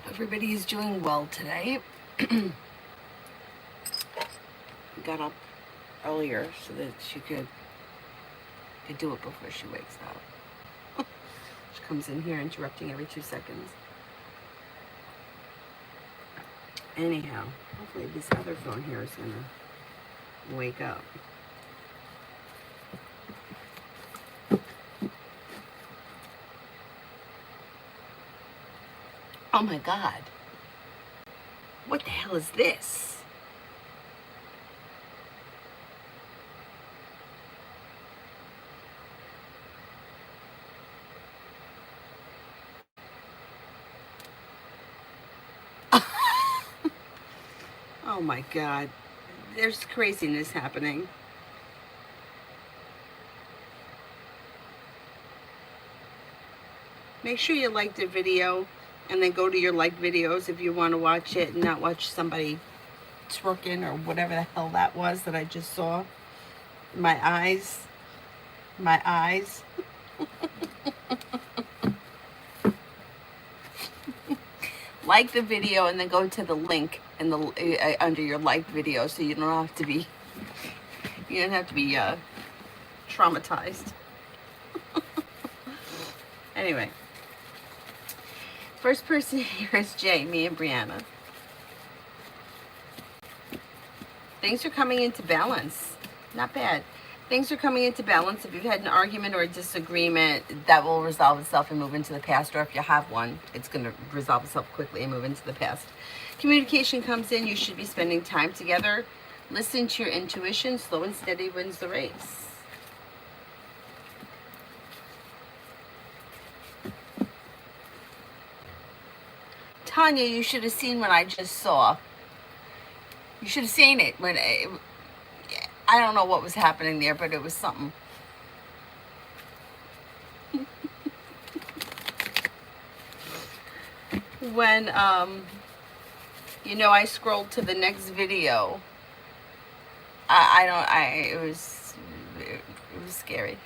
Hope everybody is doing well today. Got up earlier so that she could do it before she wakes up. She comes in here interrupting every 2 seconds. Anyhow, hopefully this other phone here is gonna wake up. Oh my God. What the hell is this? Oh my God. There's craziness happening. Make sure you like the video and then go to your like videos if you want to watch it and not watch somebody twerking or whatever the hell that was that I just saw. My eyes. Like the video and then go to the link in the under your like video so you don't have to be traumatized. Anyway, first person here is Jay, me and Brianna. Things are coming into balance. Not bad. Things are coming into balance. If you've had an argument or a disagreement, that will resolve itself and move into the past. Or if you have one, it's going to resolve itself quickly and move into the past. Communication comes in. You should be spending time together. Listen to your intuition. Slow and steady wins the race. Tanya, you should have seen what I just saw. You should have seen it when I don't know what was happening there, but it was something. When I scrolled to the next video. It was scary.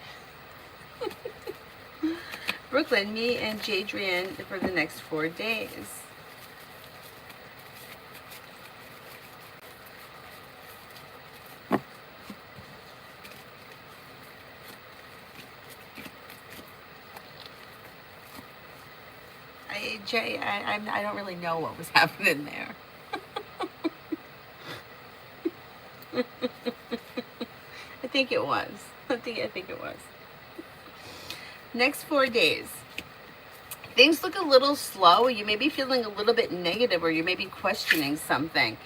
Brooklyn, me and Jadrian for the next 4 days. Jay, I don't really know what was happening there. I think it was. I think it was. Next 4 days. Things look a little slow. You may be feeling a little bit negative or you may be questioning something.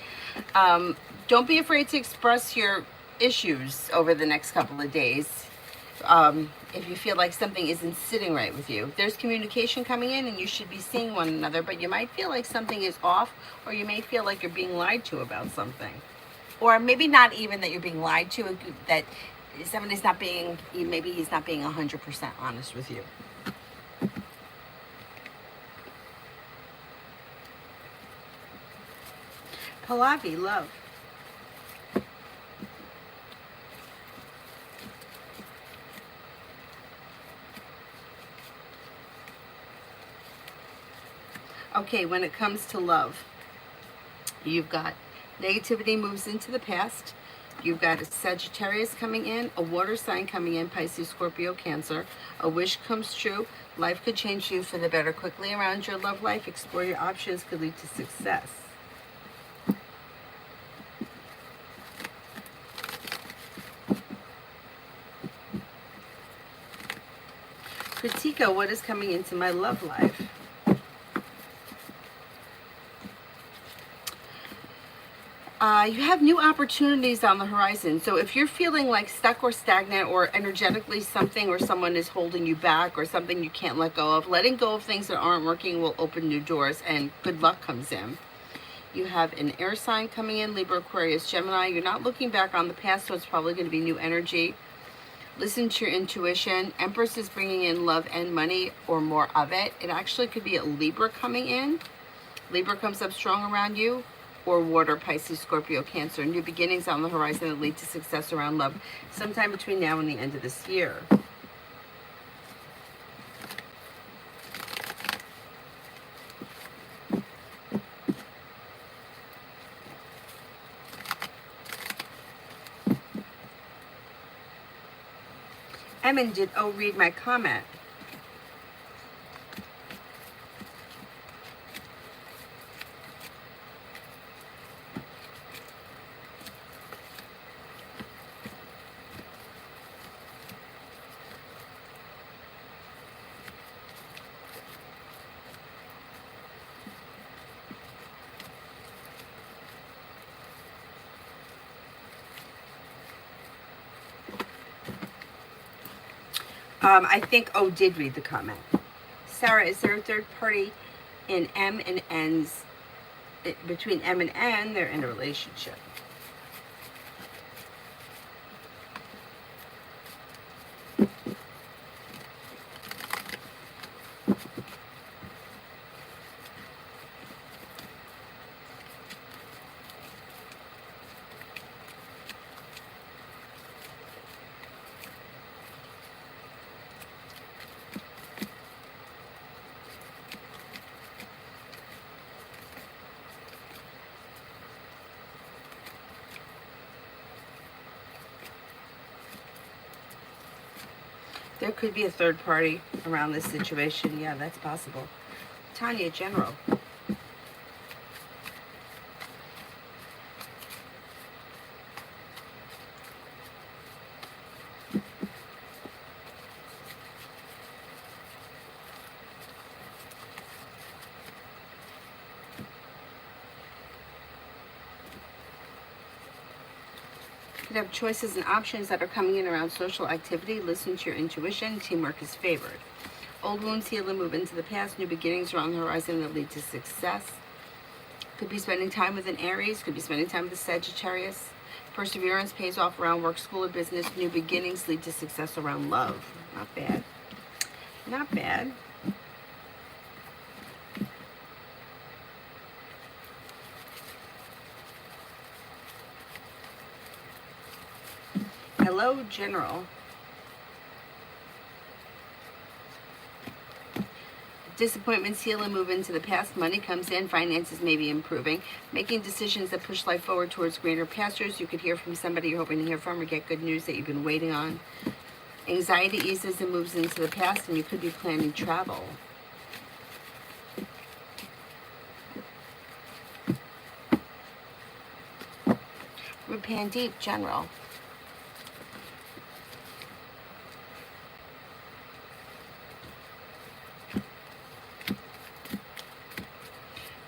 Don't be afraid to express your issues over the next couple of days. If you feel like something isn't sitting right with you. There's communication coming in and you should be seeing one another, but you might feel like something is off, or you may feel like you're being lied to about something. Or maybe not even that you're being lied to, that somebody's not being, maybe he's not being 100% honest with you. Pallavi, love. Okay, when it comes to love, you've got negativity moves into the past. You've got a Sagittarius coming in, a water sign coming in, Pisces, Scorpio, Cancer. A wish comes true. Life could change you for the better quickly around your love life. Explore your options, could lead to success. Kritika, what is coming into my love life? You have new opportunities on the horizon. So if you're feeling like stuck or stagnant or energetically something or someone is holding you back or something you can't let go of, letting go of things that aren't working will open new doors and good luck comes in. You have an air sign coming in, Libra, Aquarius, Gemini. You're not looking back on the past, so it's probably going to be new energy. Listen to your intuition. Empress is bringing in love and money or more of it. It actually could be a Libra coming in. Libra comes up strong around you. Or water, Pisces, Scorpio, Cancer. New beginnings on the horizon that lead to success around love sometime between now and the end of this year. Emin, did O read my comment? I think O did read the comment. Sarah, is there a third party in M and N's? Between M and N, they're in a relationship. There could be a third party around this situation. Yeah, that's possible. Tanya, general. You could have choices and options that are coming in around social activity. Listen to your intuition. Teamwork is favored. Old wounds heal and move into the past. New beginnings are on the horizon that lead to success. Could be spending time with an Aries. Could be spending time with a Sagittarius. Perseverance pays off around work, school, or business. New beginnings lead to success around love. Not bad. Not bad. Hello, General. Disappointments heal and move into the past. Money comes in. Finances may be improving. Making decisions that push life forward towards greener pastures. You could hear from somebody you're hoping to hear from or get good news that you've been waiting on. Anxiety eases and moves into the past, and you could be planning travel. Pandit, General.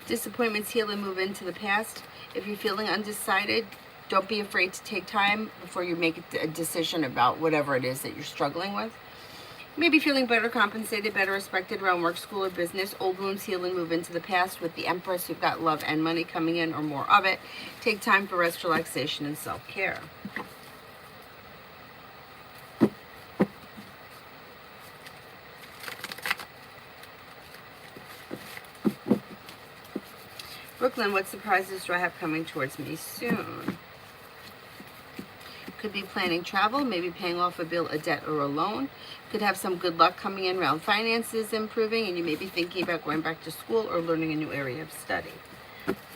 Disappointments heal and move into the past. If you're feeling undecided, don't be afraid to take time before you make a decision about whatever it is that you're struggling with. Maybe feeling better compensated, better respected around work, school, or business. Old wounds heal and move into the past. With the Empress, you've got love and money coming in, or more of it. Take time for rest, relaxation, and self-care. Brooklyn, what surprises do I have coming towards me soon? Could be planning travel, maybe paying off a bill, a debt, or a loan. Could have some good luck coming in around finances improving, and you may be thinking about going back to school or learning a new area of study.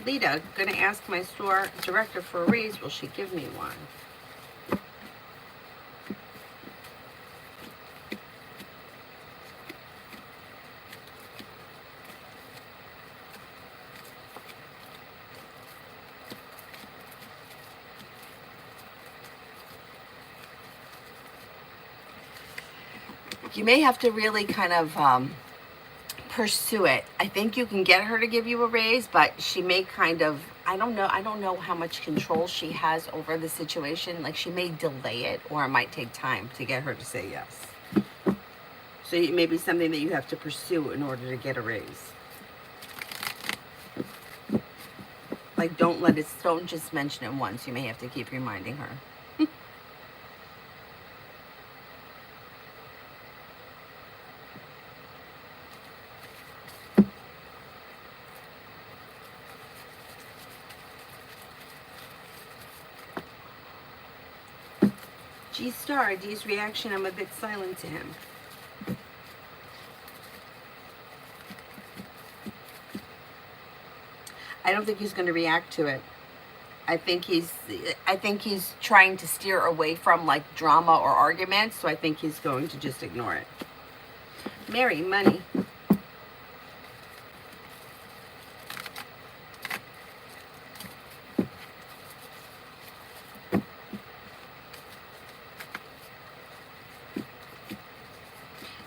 Lita, going to ask my store director for a raise. Will she give me one? You may have to really kind of pursue it. I think you can get her to give you a raise, but she may kind of, I don't know how much control she has over the situation. Like, she may delay it, or it might take time to get her to say yes. So it may be something that you have to pursue in order to get a raise. Like, don't just mention it once. You may have to keep reminding her. G-Star, D's reaction, I'm a bit silent to him. I don't think he's going to react to it. I think he's trying to steer away from like drama or arguments, so I think he's going to just ignore it. Mary, money.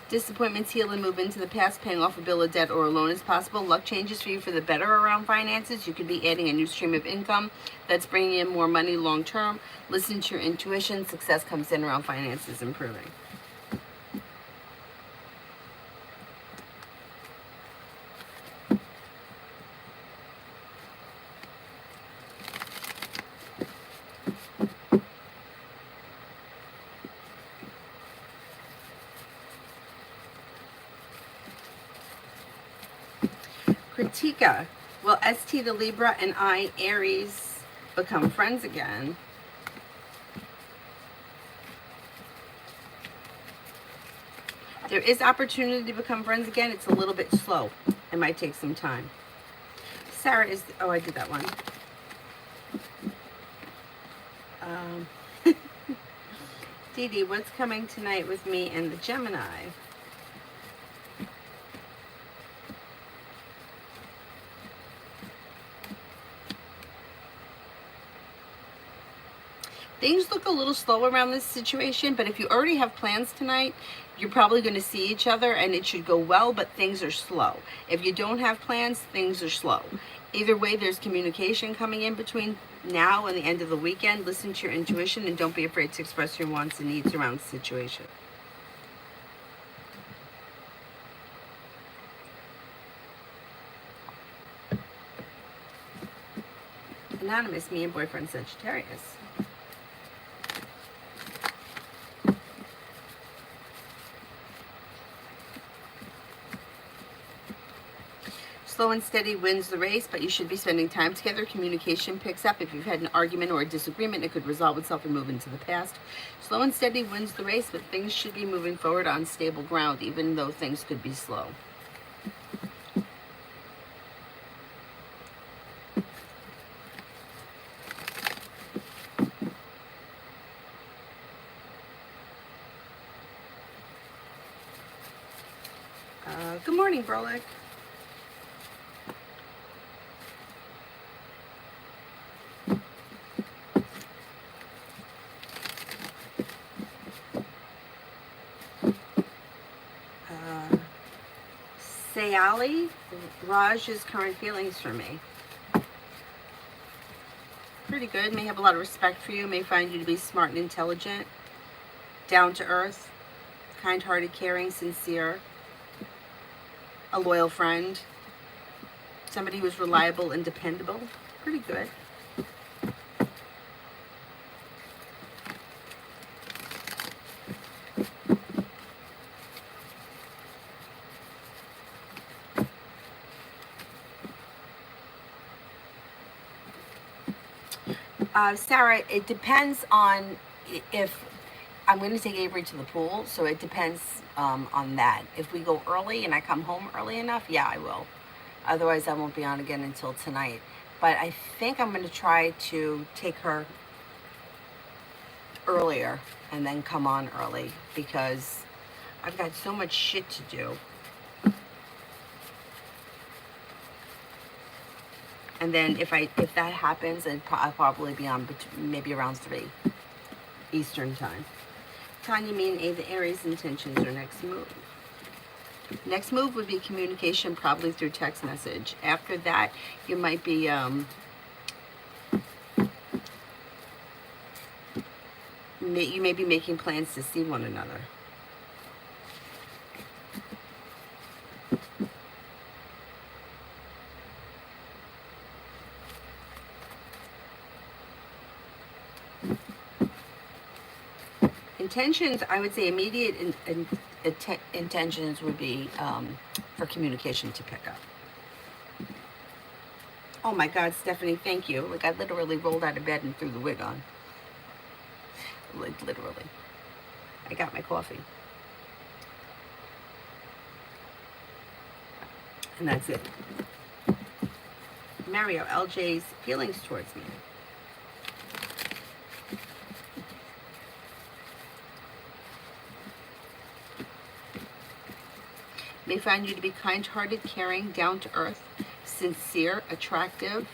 Disappointments heal and move into the past. Paying off a bill of debt or a loan is possible. Luck changes for you for the better around finances. You could be adding a new stream of income that's bringing in more money long term. Listen to your intuition. Success comes in around finances improving. Kritika, will ST the Libra and I Aries become friends again? There is opportunity to become friends again. It's a little bit slow. It might take some time. Sarah is, oh, I did that one. Dee Dee, what's coming tonight with me and the Gemini? Things look a little slow around this situation, but if you already have plans tonight, you're probably going to see each other and it should go well, but things are slow. If you don't have plans, things are slow. Either way, there's communication coming in between now and the end of the weekend. Listen to your intuition and don't be afraid to express your wants and needs around the situation. Anonymous, me and boyfriend Sagittarius. Slow and steady wins the race, but you should be spending time together. Communication picks up. If you've had an argument or a disagreement, it could resolve itself and move into the past. Slow and steady wins the race, but things should be moving forward on stable ground, even though things could be slow. Good morning, Brolic. Sayali, Raj's current feelings for me. Pretty good. May have a lot of respect for you. May find you to be smart and intelligent, down to earth, kind-hearted, caring, sincere, a loyal friend, somebody who's reliable and dependable. Pretty good. Sarah, it depends on if I'm going to take Avery to the pool, so it depends on that. If we go early and I come home early enough, yeah, I will. Otherwise, I won't be on again until tonight. But I think I'm going to try to take her earlier and then come on early because I've got so much shit to do. And then if that happens, I'll probably be on maybe around 3 Eastern time. Tanya, me and A, the Aries intentions or next move. Next move would be communication, probably through text message. After that, you might be you may be making plans to see one another. Intentions, I would say immediate intentions would be for communication to pick up. Oh my God, Stephanie, thank you. Like I literally rolled out of bed and threw the wig on. Like literally. I got my coffee. And that's it. Mario, LJ's feelings towards me. may find you to be kind-hearted, caring, down-to-earth, sincere, attractive,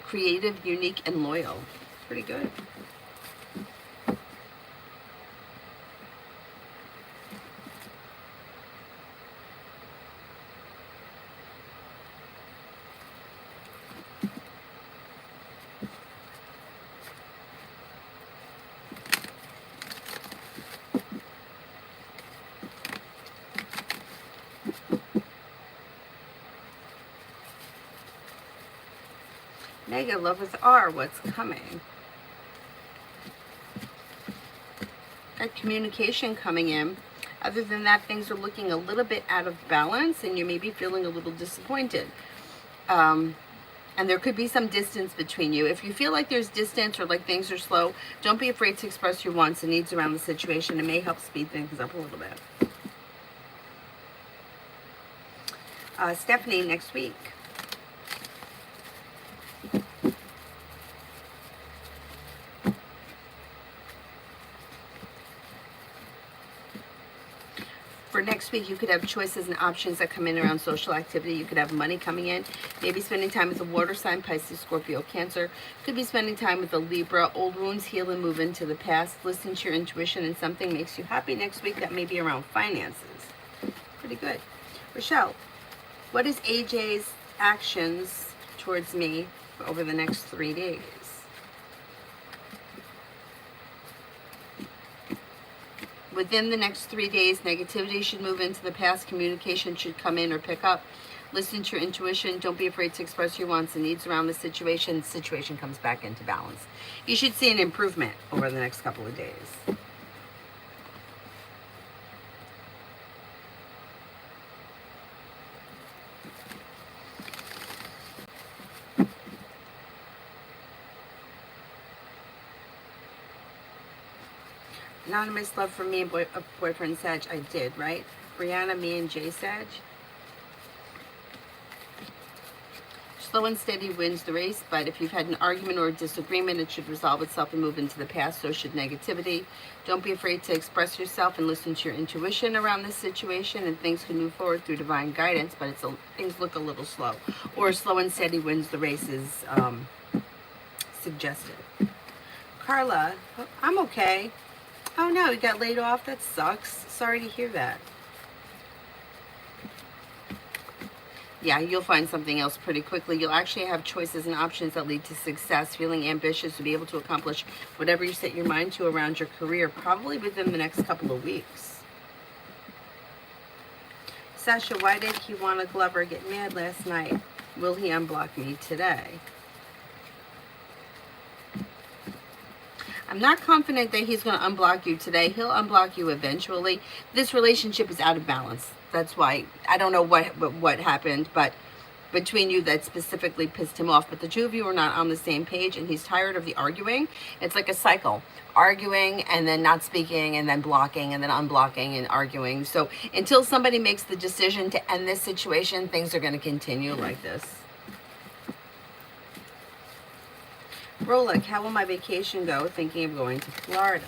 creative, unique, and loyal. Pretty good. Mega Love with R, what's coming? Got communication coming in. Other than that, things are looking a little bit out of balance and you may be feeling a little disappointed. And there could be some distance between you. If you feel like there's distance or like things are slow, don't be afraid to express your wants and needs around the situation. It may help speed things up a little bit. Stephanie, next week. For next week, you could have choices and options that come in around social activity. You could have money coming in, maybe spending time with a water sign, Pisces, Scorpio, Cancer. Could be spending time with a Libra. Old wounds heal and move into the past. Listen to your intuition and something makes you happy next week. That may be around finances. Pretty good. Rochelle, what is AJ's actions towards me over the next 3 days? Within the next 3 days, negativity should move into the past. Communication should come in or pick up. Listen to your intuition. Don't be afraid to express your wants and needs around the situation. The situation comes back into balance. You should see an improvement over the next couple of days. Anonymous, love for me and boyfriend Sag. I did, right? Brianna, me and Jay Sag. Slow and steady wins the race, but if you've had an argument or a disagreement, it should resolve itself and move into the past. So should negativity. Don't be afraid to express yourself and listen to your intuition around this situation, and things can move forward through divine guidance, but things look a little slow. Or slow and steady wins the race is suggested. Carla, I'm okay. Oh no, you got laid off? That sucks. Sorry to hear that. Yeah, you'll find something else pretty quickly. You'll actually have choices and options that lead to success, feeling ambitious to be able to accomplish whatever you set your mind to around your career, probably within the next couple of weeks. Sasha, why did Kiwana Glover get mad last night? Will he unblock me today? I'm not confident that he's going to unblock you today. He'll unblock you eventually. This relationship is out of balance. That's why. I don't know what happened, but between you that specifically pissed him off. But the two of you are not on the same page, and he's tired of the arguing. It's like a cycle. Arguing and then not speaking and then blocking and then unblocking and arguing. So until somebody makes the decision to end this situation, things are going to continue like this. Rolex, how will my vacation go? Thinking of going to Florida.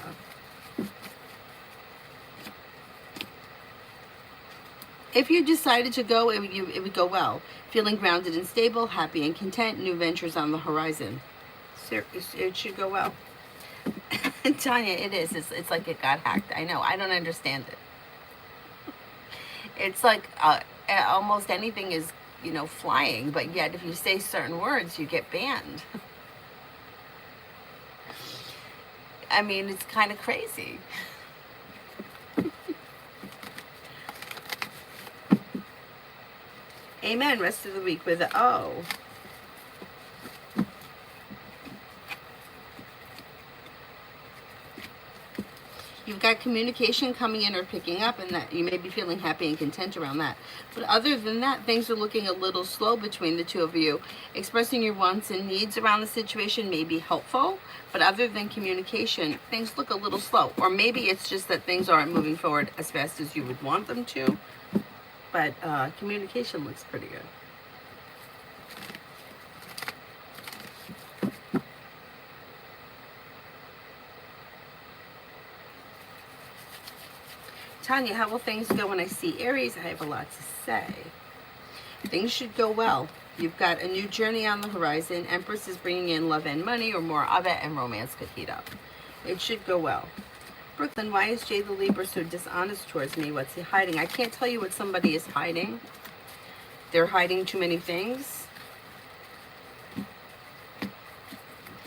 If you decided to go, it would go well. Feeling grounded and stable, happy and content, new ventures on the horizon. It should go well. Tanya, it is. It's like it got hacked. I know. I don't understand it. It's like almost anything is, flying, but yet if you say certain words, you get banned. I mean, it's kind of crazy. Amen. Rest of the week with the O. You've got communication coming in or picking up, and that you may be feeling happy and content around that. But other than that, things are looking a little slow between the two of you. Expressing your wants and needs around the situation may be helpful, but other than communication, things look a little slow. Or maybe it's just that things aren't moving forward as fast as you would want them to. But communication looks pretty good. Tanya, how will things go when I see Aries? I have a lot to say. Things should go well. You've got a new journey on the horizon. Empress is bringing in love and money, or more of it, and romance could heat up. It should go well. Brooklyn, why is Jay the Libra so dishonest towards me? What's he hiding? I can't tell you what somebody is hiding. They're hiding too many things.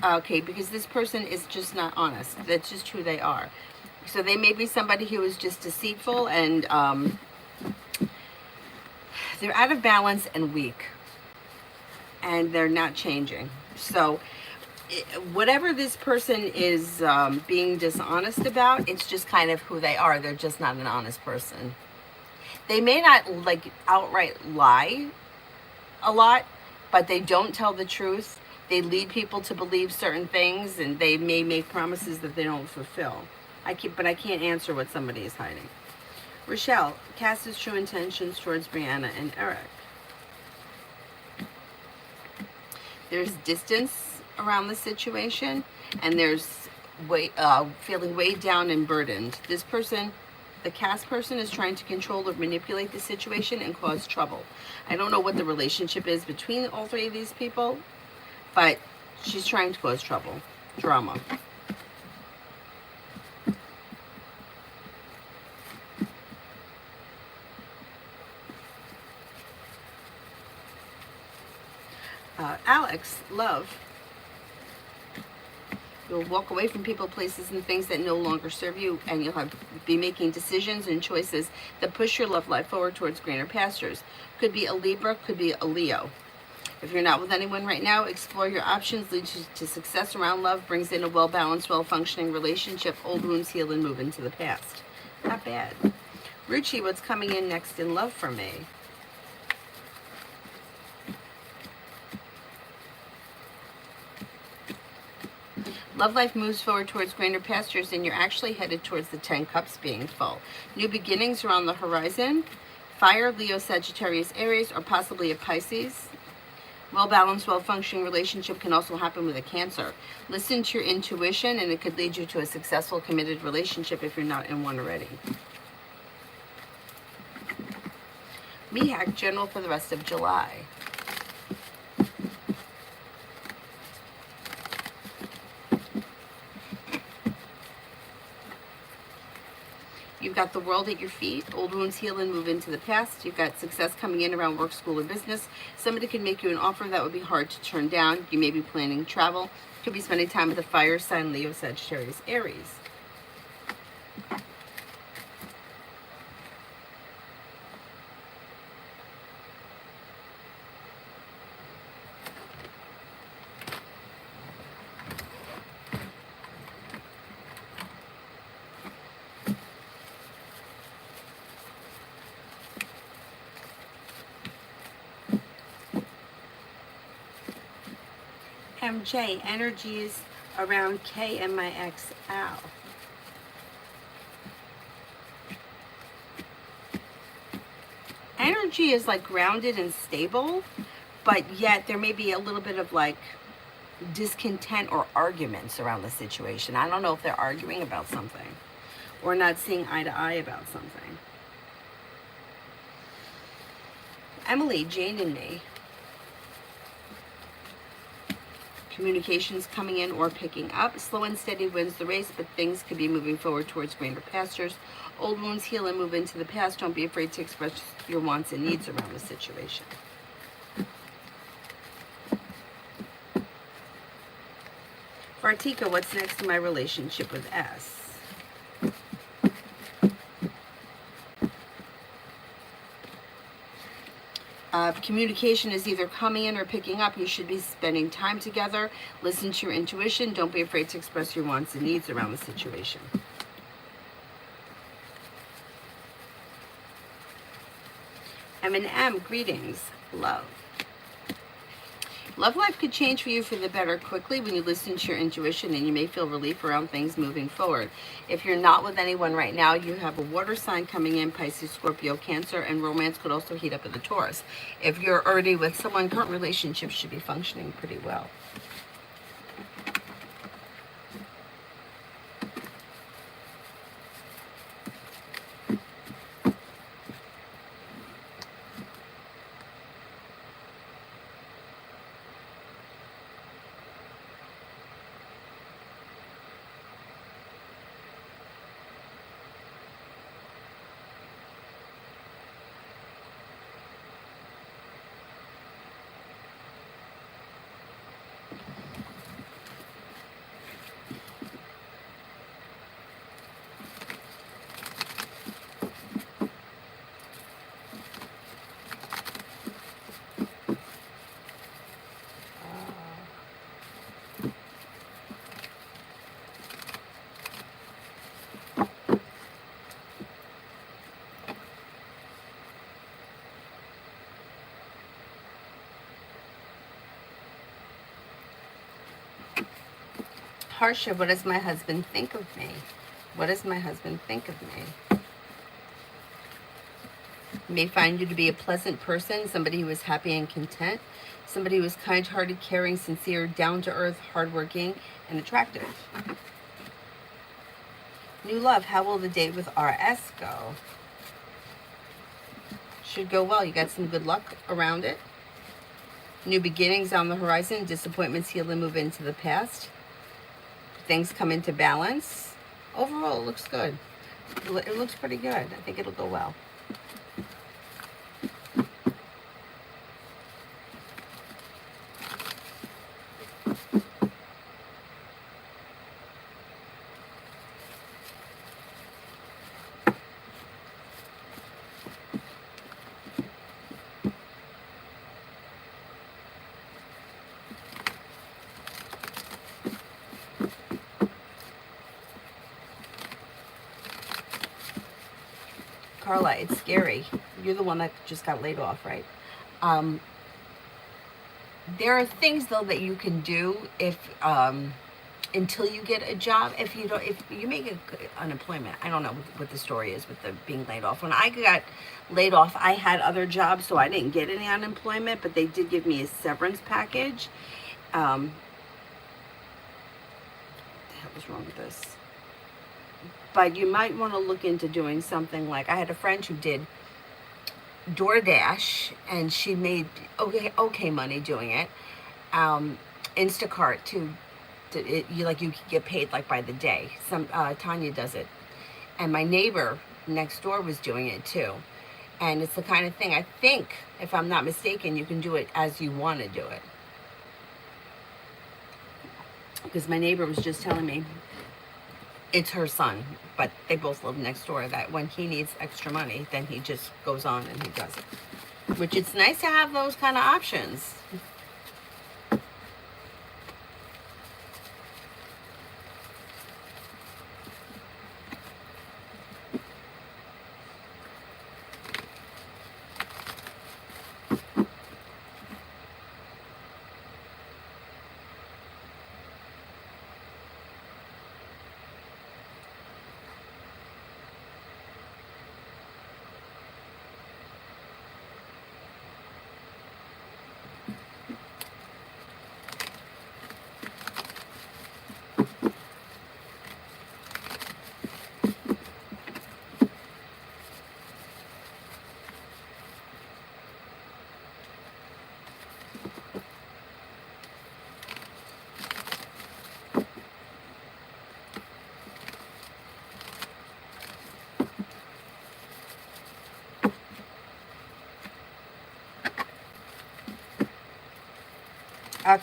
Okay, because this person is just not honest. That's just who they are. So they may be somebody who is just deceitful, and they're out of balance and weak. And they're not changing. So whatever this person is being dishonest about, it's just kind of who they are. They're just not an honest person. They may not like outright lie a lot, but they don't tell the truth. They lead people to believe certain things, and they may make promises that they don't fulfill. But I can't answer what somebody is hiding. Rochelle, cast his true intentions towards Brianna and Eric. There's distance around the situation, and there's feeling weighed down and burdened. This person, the cast person, is trying to control or manipulate the situation and cause trouble. I don't know what the relationship is between all three of these people, but she's trying to cause trouble, drama. Alex, love. You'll walk away from people, places, and things that no longer serve you, and you'll be making decisions and choices that push your love life forward towards greener pastures. Could be a Libra, could be a Leo. If you're not with anyone right now, explore your options, lead you to success around love, brings in a well-balanced, well-functioning relationship, old wounds heal and move into the past. Not bad. Ruchi, what's coming in next in love for me? Love life moves forward towards greener pastures, and you're actually headed towards the 10 cups being full. New beginnings are on the horizon. Fire, Leo, Sagittarius, Aries, or possibly a Pisces. Well-balanced, well-functioning relationship can also happen with a Cancer. Listen to your intuition, and it could lead you to a successful, committed relationship if you're not in one already. Mihak, general for the rest of July. You've got the world at your feet. Old wounds heal and move into the past. You've got success coming in around work, school, or business. Somebody could make you an offer that would be hard to turn down. You may be planning travel. Could be spending time with a fire sign, Leo, Sagittarius, Aries. MJ, energies around K and my ex Al. Energy is like grounded and stable, but yet there may be a little bit of like discontent or arguments around the situation. I don't know if they're arguing about something or not seeing eye to eye about something. Emily, Jane, and me. Communications coming in or picking up. Slow and steady wins the race, but things could be moving forward towards greener pastures. Old wounds heal and move into the past. Don't be afraid to express your wants and needs around the situation. Vartika, what's next in my relationship with S? Communication is either coming in or picking up. You should be spending time together. Listen to your intuition. Don't be afraid to express your wants and needs around the situation. M&M, greetings. Love. Love life could change for you for the better quickly when you listen to your intuition, and you may feel relief around things moving forward. If you're not with anyone right now, you have a water sign coming in, Pisces, Scorpio, Cancer, and romance could also heat up in the Taurus. If you're already with someone, current relationships should be functioning pretty well. Harsha, what does my husband think of me? What does my husband think of me? May find you to be a pleasant person, somebody who is happy and content, somebody who is kind-hearted, caring, sincere, down-to-earth, hardworking, and attractive. New love, how will the date with RS go? Should go well. You got some good luck around it. New beginnings on the horizon, disappointments heal and move into the past. Things come into balance. Overall, it looks good. It looks pretty good. I think it'll go well. Carla, it's scary. You're the one that just got laid off, right? There are things though that you can do if until you get a job. If you may get unemployment. I don't know what the story is with the being laid off. When I got laid off, I had other jobs, so I didn't get any unemployment, but they did give me a severance package. What the hell is wrong with this? But you might want to look into doing something like, I had a friend who did DoorDash, and she made okay money doing it. Instacart too. You could get paid like by the day. Tanya does it, and my neighbor next door was doing it too. And it's the kind of thing, I think, if I'm not mistaken, you can do it as you want to do it. Because my neighbor was just telling me, it's her son, but they both live next door, that when he needs extra money, then he just goes on and he does it. Which, it's nice to have those kind of options.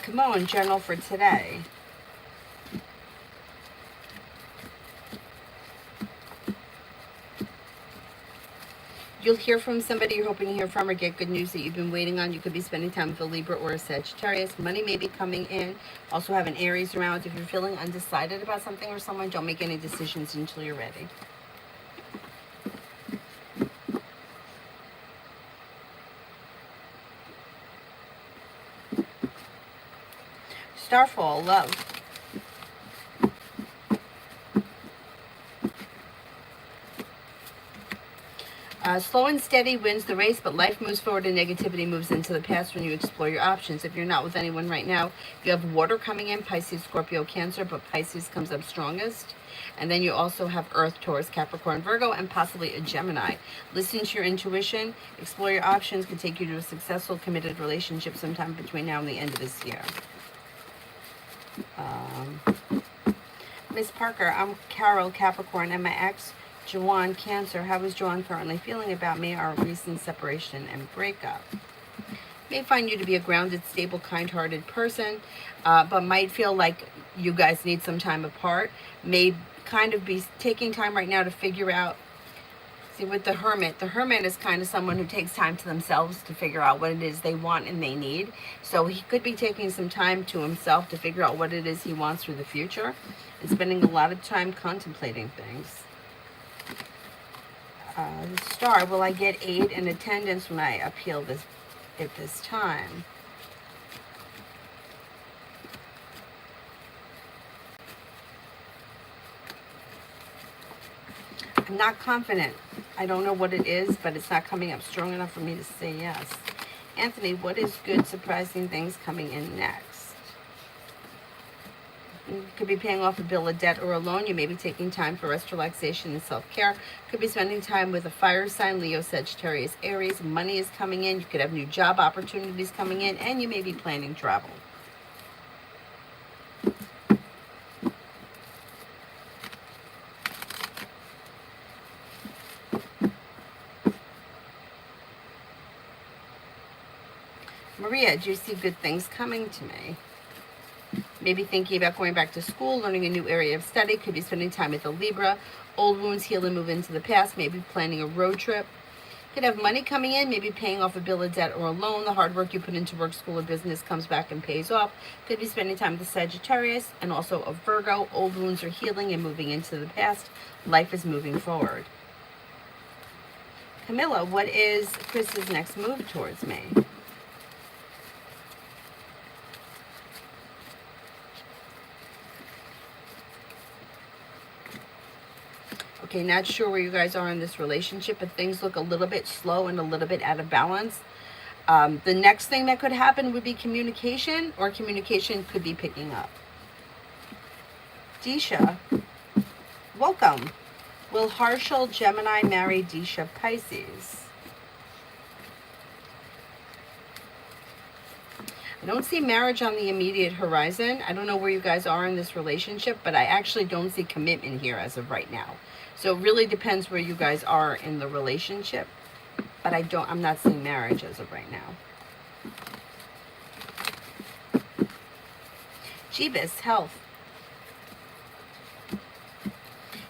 Come on, journal for today. You'll hear from somebody you're hoping to hear from, or get good news that you've been waiting on. You could be spending time with a Libra or a Sagittarius. Money may be coming in. Also have an Aries around. If you're feeling undecided about something or someone, don't make any decisions until you're ready. Starfall, love. Slow and steady wins the race, but life moves forward and negativity moves into the past when you explore your options. If you're not with anyone right now, you have water coming in, Pisces, Scorpio, Cancer, but Pisces comes up strongest. And then you also have Earth, Taurus, Capricorn, Virgo, and possibly a Gemini. Listen to your intuition, explore your options, could take you to a successful, committed relationship sometime between now and the end of this year. Miss Parker, I'm Carol, Capricorn, and my ex, Joanne, Cancer. How is Joanne currently feeling about me, our recent separation and breakup? May find you to be a grounded, stable, kind-hearted person, but might feel like you guys need some time apart. May kind of be taking time right now to figure out. See, with the Hermit is kind of someone who takes time to themselves to figure out what it is they want and they need. So he could be taking some time to himself to figure out what it is he wants for the future, and spending a lot of time contemplating things. Star, will I get aid and attendance when I appeal this at this time? Not confident. I don't know what it is, but it's not coming up strong enough for me to say yes. Anthony, what is good, surprising things coming in next? You could be paying off a bill of debt or a loan. You may be taking time for rest, relaxation, and self-care. Could be spending time with a fire sign, Leo, Sagittarius, Aries. Money is coming in. You could have new job opportunities coming in, and you may be planning travel. Maria, do you see good things coming to me? Maybe thinking about going back to school, learning a new area of study. Could be spending time with a Libra. Old wounds heal and move into the past. Maybe planning a road trip. Could have money coming in, maybe paying off a bill of debt or a loan. The hard work you put into work, school, or business comes back and pays off. Could be spending time with a Sagittarius and also a Virgo. Old wounds are healing and moving into the past. Life is moving forward. Camilla, what is Chris's next move towards me? Okay, not sure where you guys are in this relationship, but things look a little bit slow and a little bit out of balance. The next thing that could happen would be communication, or communication could be picking up. Disha, welcome. Will Harshal Gemini marry Disha Pisces? I don't see marriage on the immediate horizon. I don't know where you guys are in this relationship, but I actually don't see commitment here as of right now. So it really depends where you guys are in the relationship, but I'm not seeing marriage as of right now. Jeebus, health.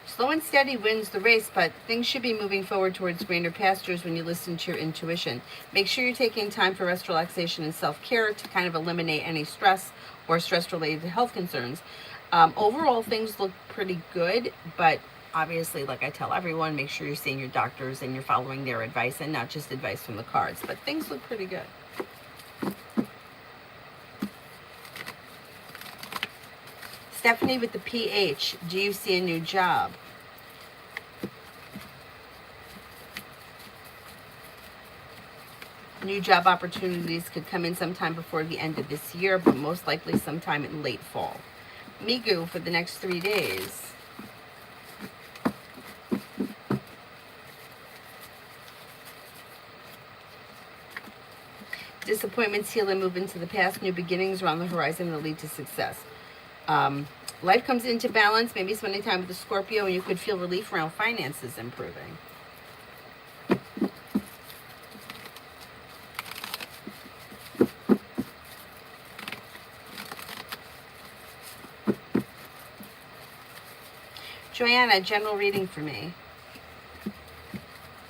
Slow and steady wins the race, but things should be moving forward towards greener pastures when you listen to your intuition. Make sure you're taking time for rest, relaxation, and self-care to kind of eliminate any stress or stress-related health concerns. Overall, things look pretty good, but obviously, like I tell everyone, make sure you're seeing your doctors and you're following their advice and not just advice from the cards. But things look pretty good. Stephanie with the PH, do you see a new job? New job opportunities could come in sometime before the end of this year, but most likely sometime in late fall. Migu for the next 3 days. Disappointments heal and move into the past. New beginnings are on the horizon that lead to success. Life comes into balance. Maybe spending time with the Scorpio, and you could feel relief around finances improving. Joanna, general reading for me.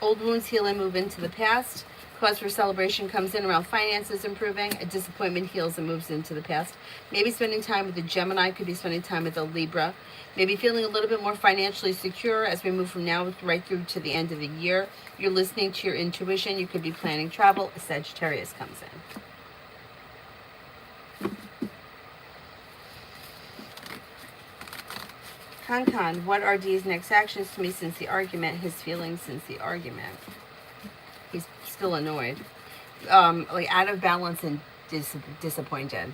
Old wounds heal and move into the past. Cause for celebration comes in around finances improving. A disappointment heals and moves into the past. Maybe spending time with a Gemini, could be spending time with a Libra. Maybe feeling a little bit more financially secure as we move from now right through to the end of the year. You're listening to your intuition. You could be planning travel. A Sagittarius comes in. Con, what are D's next actions to me since the argument? His feelings since the argument. He's still annoyed. Like out of balance and disappointed.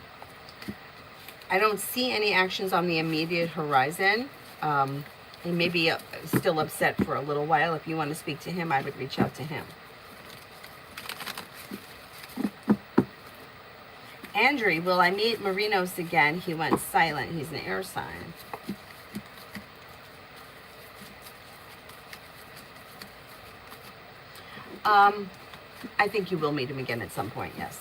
I don't see any actions on the immediate horizon. He may be still upset for a little while. If you want to speak to him, I would reach out to him. Andrew, will I meet Marinos again? He went silent. He's an air sign. I think you will meet him again at some point, yes.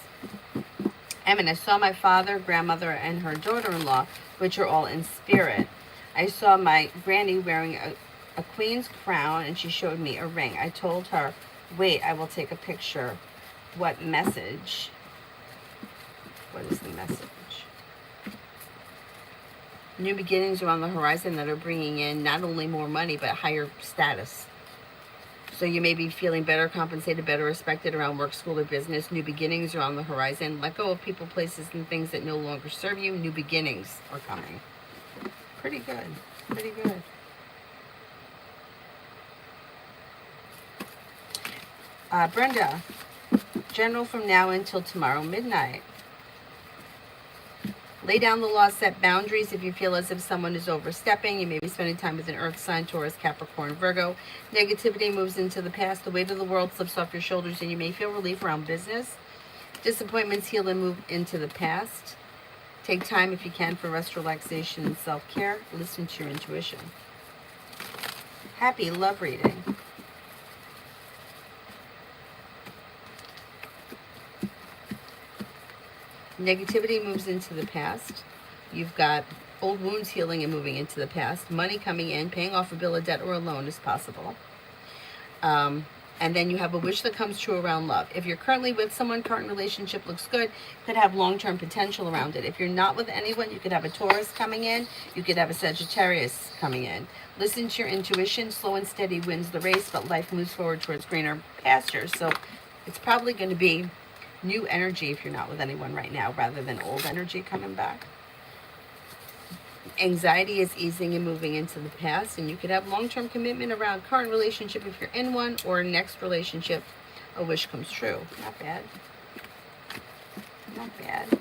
I saw my father, grandmother, and her daughter-in-law, which are all in spirit. I saw my granny wearing a queen's crown, and she showed me a ring. I told her, wait, I will take a picture. What message? What is the message? New beginnings are on the horizon that are bringing in not only more money, but higher status. So you may be feeling better compensated, better respected around work, school, or business. New beginnings are on the horizon. Let go of people, places, and things that no longer serve you. New beginnings are coming. Pretty good. Pretty good. Brenda, general from now until tomorrow midnight. Lay down the law, set boundaries if you feel as if someone is overstepping. You may be spending time with an earth sign, Taurus, Capricorn, Virgo. Negativity moves into the past. The weight of the world slips off your shoulders and you may feel relief around business. Disappointments heal and move into the past. Take time if you can for rest, relaxation, and self-care. Listen to your intuition. Happy love reading. Negativity moves into the past. You've got old wounds healing and moving into the past. Money coming in, paying off a bill of debt or a loan is possible. And then you have a wish that comes true around love. If you're currently with someone, current relationship looks good, could have long-term potential around it. If you're not with anyone, you could have a Taurus coming in, you could have a Sagittarius coming in. Listen to your intuition. Slow and steady wins the race, but life moves forward towards greener pastures. So it's probably going to be new energy if you're not with anyone right now, rather than old energy coming back. Anxiety is easing and moving into the past, and you could have long-term commitment around current relationship if you're in one, or next relationship, a wish comes true. Not bad. Not bad.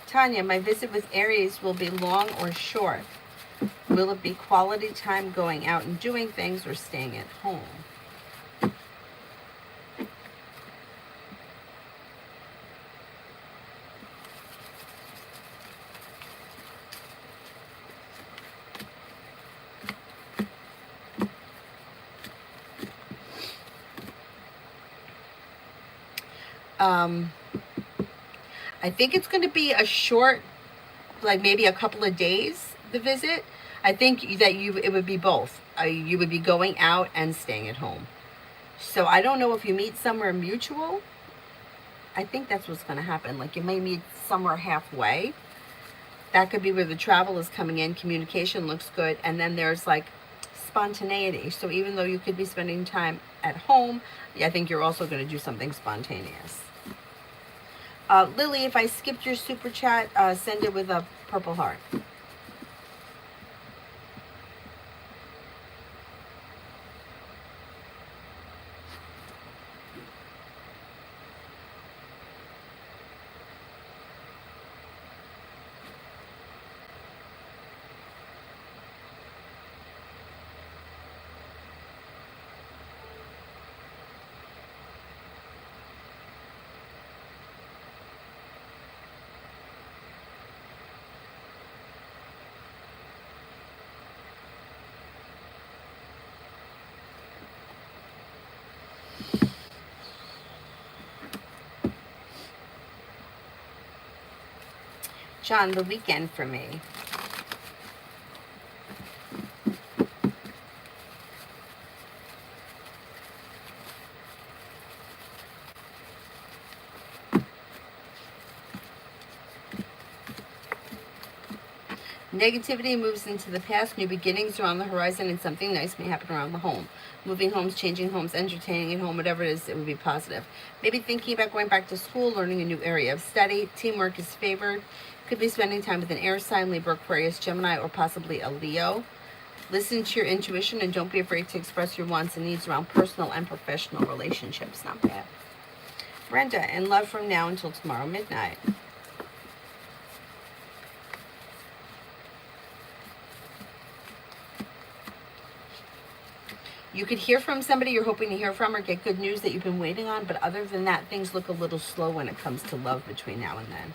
Tanya, my visit with Aries will be long or short. Will it be quality time going out and doing things or staying at home? I think it's going to be a short, like maybe a couple of days, the visit. I think that it would be both. You would be going out and staying at home. So I don't know if you meet somewhere mutual. I think that's what's going to happen. Like you may meet somewhere halfway. That could be where the travel is coming in. Communication looks good. And then there's like spontaneity. So even though you could be spending time at home, I think you're also going to do something spontaneous. Lily, if I skipped your super chat, send it with a purple heart. John, the weekend for me. Negativity moves into the past. New beginnings are on the horizon, and something nice may happen around the home. Moving homes, changing homes, entertaining at home, whatever it is, it would be positive. Maybe thinking about going back to school, learning a new area of study. Teamwork is favored. Could be spending time with an air sign, Libra, Aquarius, Gemini, or possibly a Leo. Listen to your intuition and don't be afraid to express your wants and needs around personal and professional relationships. Not bad. Brenda, in love from now until tomorrow midnight. You could hear from somebody you're hoping to hear from or get good news that you've been waiting on, but other than that, things look a little slow when it comes to love between now and then.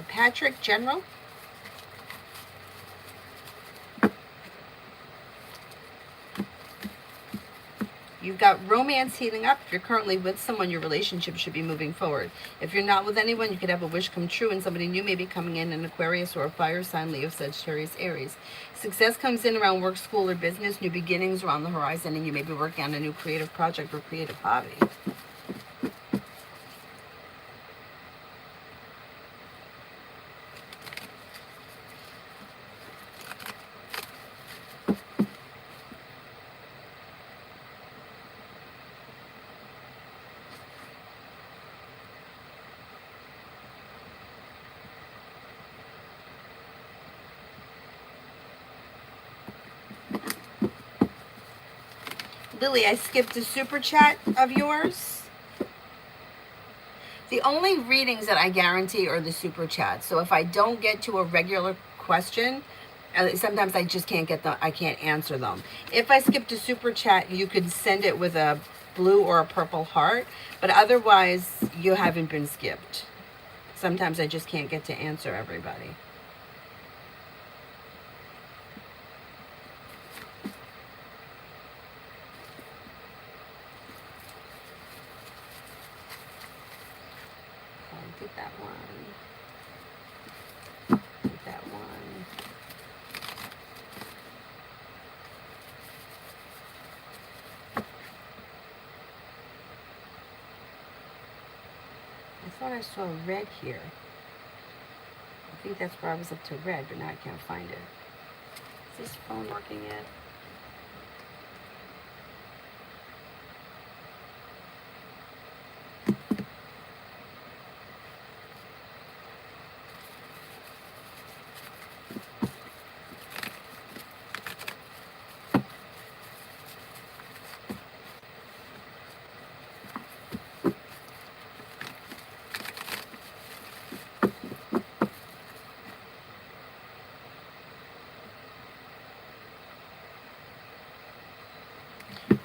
Patrick, general. You've got romance heating up. If you're currently with someone, your relationship should be moving forward. If you're not with anyone, you could have a wish come true and somebody new may be coming in, an Aquarius or a fire sign, Leo, Sagittarius, Aries. Success comes in around work, school, or business. New beginnings are on the horizon, and you may be working on a new creative project or creative hobby. Lily, I skipped a super chat of yours. The only readings that I guarantee are the super chats. So if I don't get to a regular question, sometimes I just can't get I can't answer them. If I skipped a super chat, you could send it with a blue or a purple heart, but otherwise you haven't been skipped. Sometimes I just can't get to answer everybody. Get that one. Get that one. I thought I saw red here. I think that's where I was up to red, but now I can't find it. Is this phone working yet?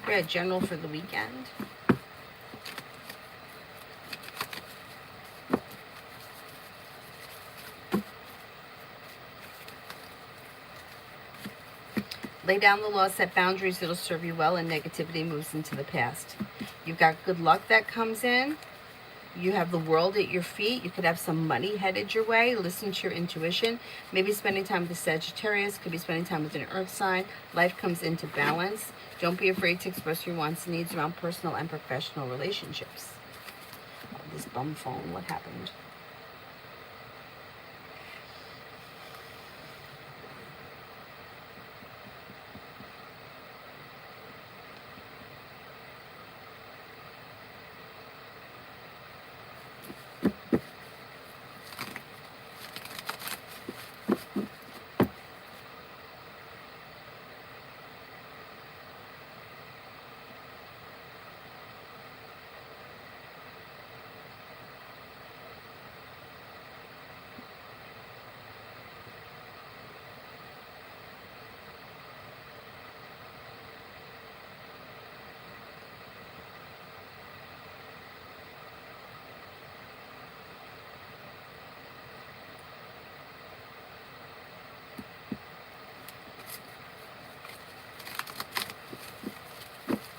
Red, general for the weekend. Lay down the law, set boundaries that'll serve you well, and negativity moves into the past. You've got good luck that comes in. You have the world at your feet. You could have some money headed your way. Listen to your intuition. Maybe spending time with the Sagittarius. Could be spending time with an earth sign. Life comes into balance. Don't be afraid to express your wants and needs around personal and professional relationships. Oh, this bum phone. What happened?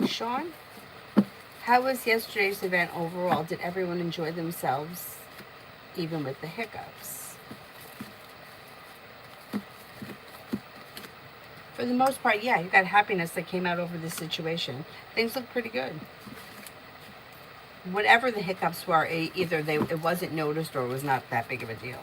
Sean, how was yesterday's event overall? Did everyone enjoy themselves, even with the hiccups? For the most part, yeah, you got happiness that came out over this situation. Things look pretty good. Whatever the hiccups were, either it wasn't noticed or it was not that big of a deal.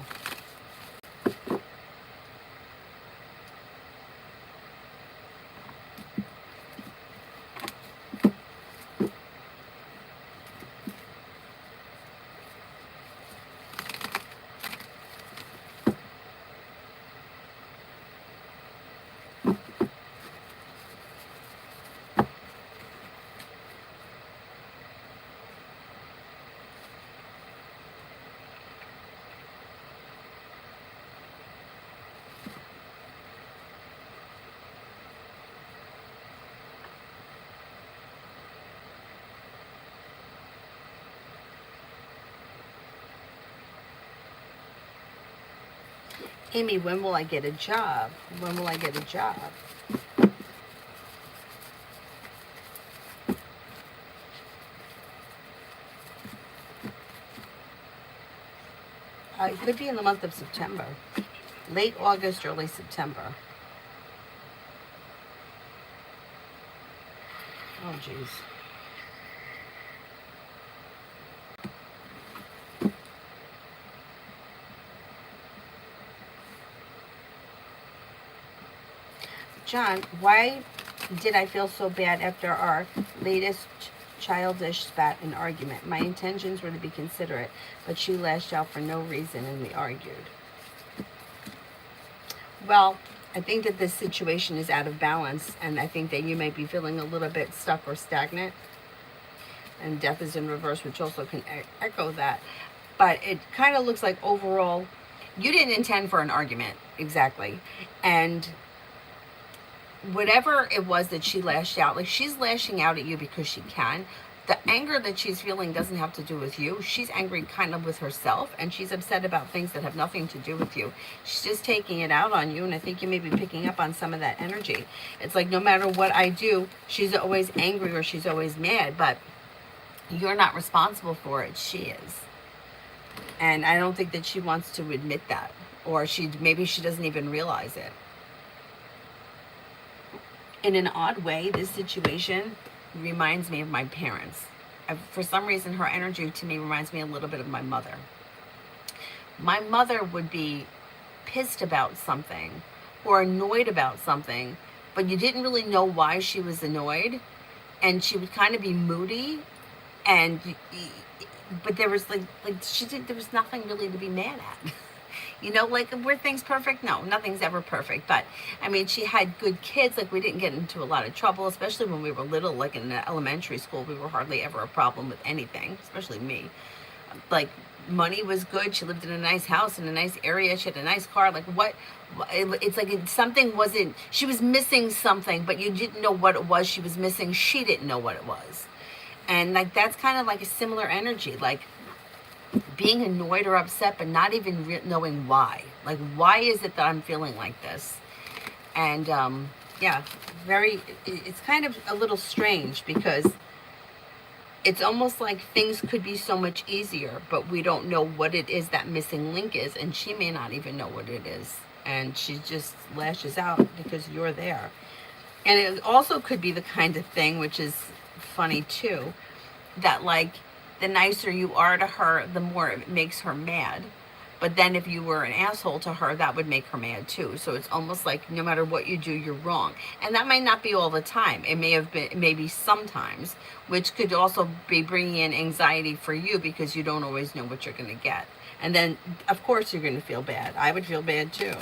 Amy, when will I get a job? When will I get a job? It could be in the month of September. Late August, early September. Oh, geez. John, why did I feel so bad after our latest childish spat and argument? My intentions were to be considerate, but she lashed out for no reason and we argued. Well, I think that this situation is out of balance, and I think that you might be feeling a little bit stuck or stagnant. And death is in reverse, which also can echo that. But it kind of looks like overall, you didn't intend for an argument, exactly. And whatever it was that she lashed out, like she's lashing out at you because she can. The anger that she's feeling doesn't have to do with you. She's angry kind of with herself, and she's upset about things that have nothing to do with you. She's just taking it out on you, and I think you may be picking up on some of that energy. It's like no matter what I do, she's always angry or she's always mad, but you're not responsible for it. She is. And I don't think that she wants to admit that, or maybe she doesn't even realize it. In an odd way, this situation reminds me of my parents. For some reason, her energy to me reminds me a little bit of my mother. My mother would be pissed about something or annoyed about something, but you didn't really know why she was annoyed, and she would kind of be moody, and but there was there was nothing really to be mad at. You know, like, were things perfect? No, nothing's ever perfect. But, I mean, she had good kids. Like, we didn't get into a lot of trouble, especially when we were little. Like, in elementary school, we were hardly ever a problem with anything, especially me. Like, money was good. She lived in a nice house in a nice area. She had a nice car. Like, it's like something wasn't, she was missing something, but you didn't know what it was she was missing. She didn't know what it was. And, like, that's kind of like a similar energy. Like, being annoyed or upset, but not even knowing why. Like, why is it that I'm feeling like this? And, yeah, it's kind of a little strange because it's almost like things could be so much easier, but we don't know what it is that missing link is, and she may not even know what it is. And she just lashes out because you're there. And it also could be the kind of thing, which is funny too, that like, the nicer you are to her, the more it makes her mad. But then if you were an asshole to her, that would make her mad too. So it's almost like no matter what you do, you're wrong. And that might not be all the time. It may have been, maybe sometimes, which could also be bringing in anxiety for you because you don't always know what you're going to get. And then, of course, you're going to feel bad. I would feel bad too.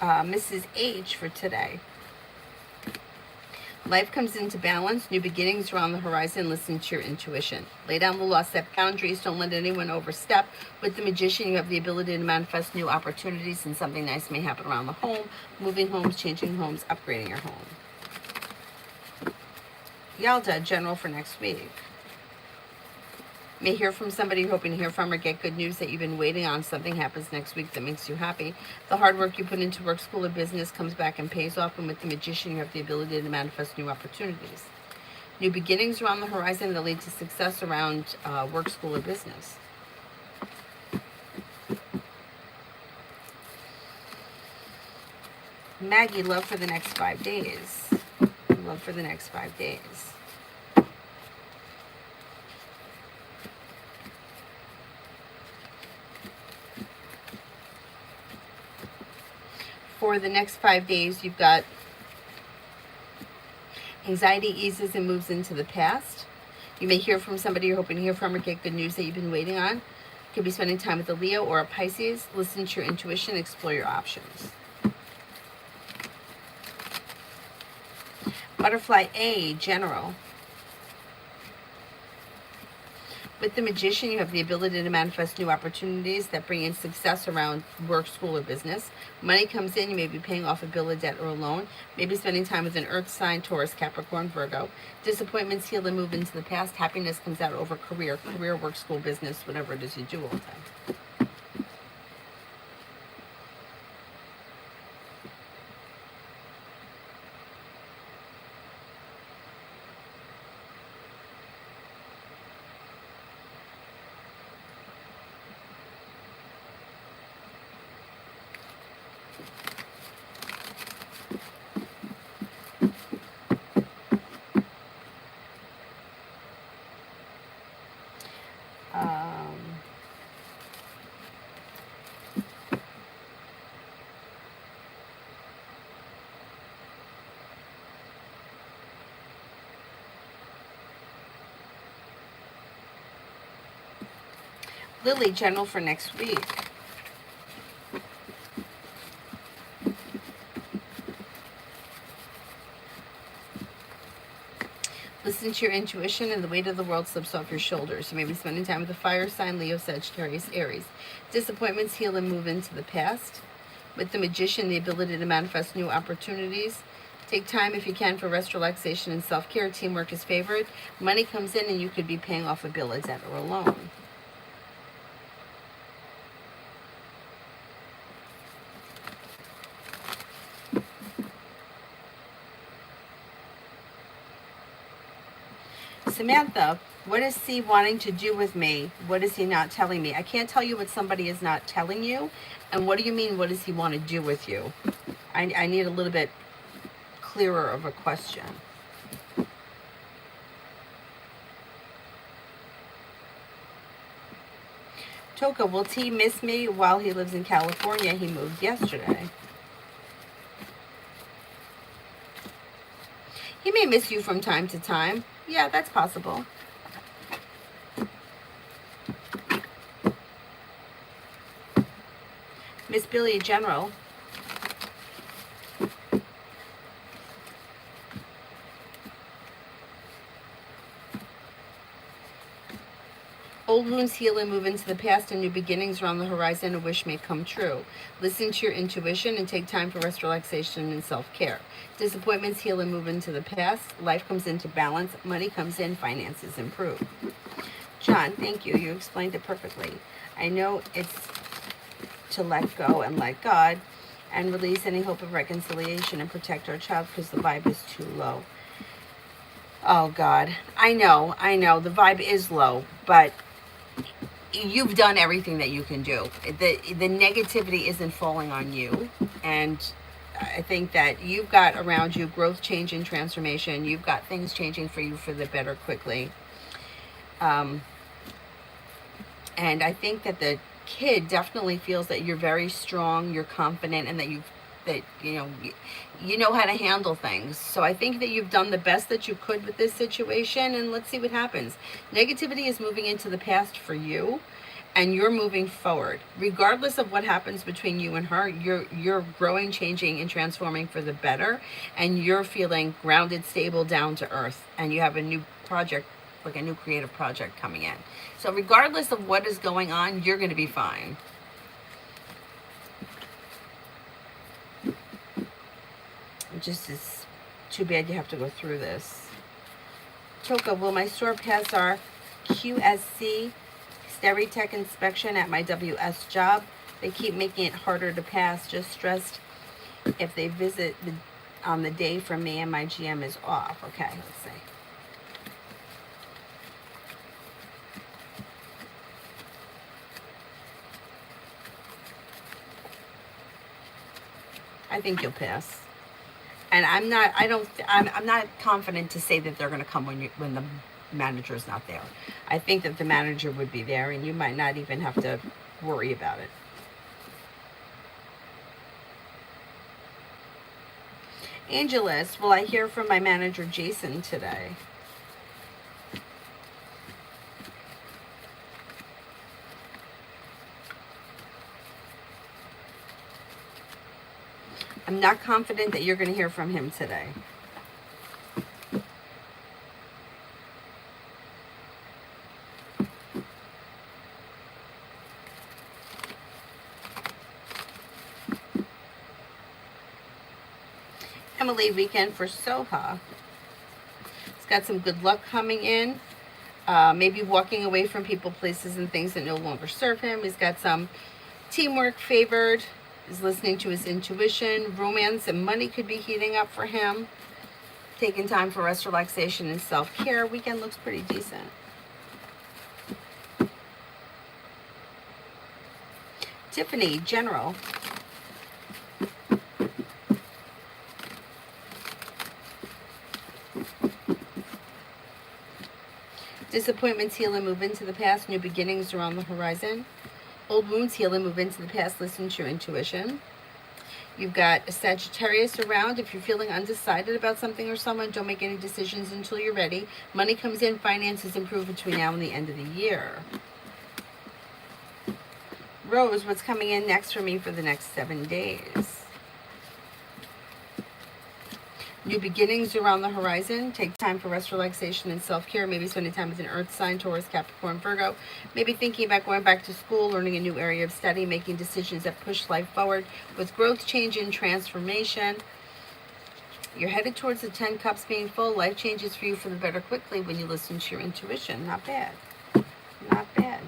Mrs. H for today. Life comes into balance. New beginnings are on the horizon. Listen to your intuition. Lay down the law. Set boundaries. Don't let anyone overstep. With the Magician, you have the ability to manifest new opportunities, and something nice may happen around the home. Moving homes, changing homes, upgrading your home. Yalda, general for next week. May hear from somebody you're hoping to hear from, or get good news that you've been waiting on. Something happens next week that makes you happy. The hard work you put into work, school, or business comes back and pays off. And with the Magician, you have the ability to manifest new opportunities. New beginnings are on the horizon that lead to success around work, school, or business. Maggie, love for the next 5 days. Love for the next 5 days. For the next 5 days, you've got anxiety eases and moves into the past. You may hear from somebody you're hoping to hear from, or get good news that you've been waiting on. You could be spending time with a Leo or a Pisces. Listen to your intuition, explore your options. Butterfly A, general. With the Magician, you have the ability to manifest new opportunities that bring in success around work, school, or business. Money comes in, you may be paying off a bill, a debt, or a loan. Maybe spending time with an earth sign, Taurus, Capricorn, Virgo. Disappointments heal and move into the past. Happiness comes out over career, work, school, business, whatever it is you do all the time. Lily, general for next week. Listen to your intuition and the weight of the world slips off your shoulders. You may be spending time with a fire sign, Leo, Sagittarius, Aries. Disappointments heal and move into the past. With the Magician, the ability to manifest new opportunities. Take time if you can for rest, relaxation, and self-care. Teamwork is favored. Money comes in and you could be paying off a bill, a debt, or a loan. Samantha, what is C wanting to do with me? What is he not telling me? I can't tell you what somebody is not telling you. And what do you mean, what does he want to do with you? I need a little bit clearer of a question. Toka, will T miss me while he lives in California? He moved yesterday. He may miss you from time to time. Yeah, that's possible. Miss Billy, general. Old wounds heal and move into the past, and new beginnings are on the horizon. A wish may come true. Listen to your intuition and take time for rest, relaxation, and self-care. Disappointments heal and move into the past. Life comes into balance. Money comes in. Finances improve. John, thank you. You explained it perfectly. I know it's to let go and let God and release any hope of reconciliation and protect our child because the vibe is too low. Oh, God. I know. The vibe is low, but you've done everything that you can do. The negativity isn't falling on you. And I think that you've got around you growth, change, and transformation. You've got things changing for you for the better quickly. And I think that the kid definitely feels that you're very strong, you're confident, and that you know how to handle things. So I think that you've done the best that you could with this situation, and let's see what happens. Negativity is moving into the past for you, and you're moving forward. Regardless of what happens between you and her, you're growing, changing, and transforming for the better, and you're feeling grounded, stable, down to earth, and you have a new project, like a new creative project coming in. So regardless of what is going on, you're going to be fine. It just is too bad you have to go through this. Toka, will my store pass our QSC Stereotech inspection at my WS job? They keep making it harder to pass. Just stressed if they visit on the day from me and my GM is off. Okay, let's see. I think you'll pass. And I'm not confident to say that they're going to come when the manager's not there. I think that the manager would be there, and you might not even have to worry about it. Angelus, will I hear from my manager Jason today? I'm not confident that you're going to hear from him today. family weekend for Soha. He's got some good luck coming in. Maybe walking away from people, places, and things that no longer serve him. He's got some teamwork favored. He's listening to his intuition. Romance and money could be heating up for him. Taking time for rest, relaxation, and self-care. Weekend looks pretty decent. Tiffany, general. Disappointments heal and move into the past. New beginnings are on the horizon. Old wounds heal and move into the past. Listen to your intuition. You've got a Sagittarius around. If you're feeling undecided about something or someone, don't make any decisions until you're ready. Money comes in. Finances improve between now and the end of the year. Rose, what's coming in next for me for the next 7 days? New beginnings are on the horizon. Take time for rest, relaxation, and self-care. Maybe spending time with an earth sign, Taurus, Capricorn, Virgo. Maybe thinking about going back to school, learning a new area of study, making decisions that push life forward with growth, change, and transformation. You're headed towards the 10 cups being full. Life changes for you for the better quickly when you listen to your intuition. Not bad. Not bad.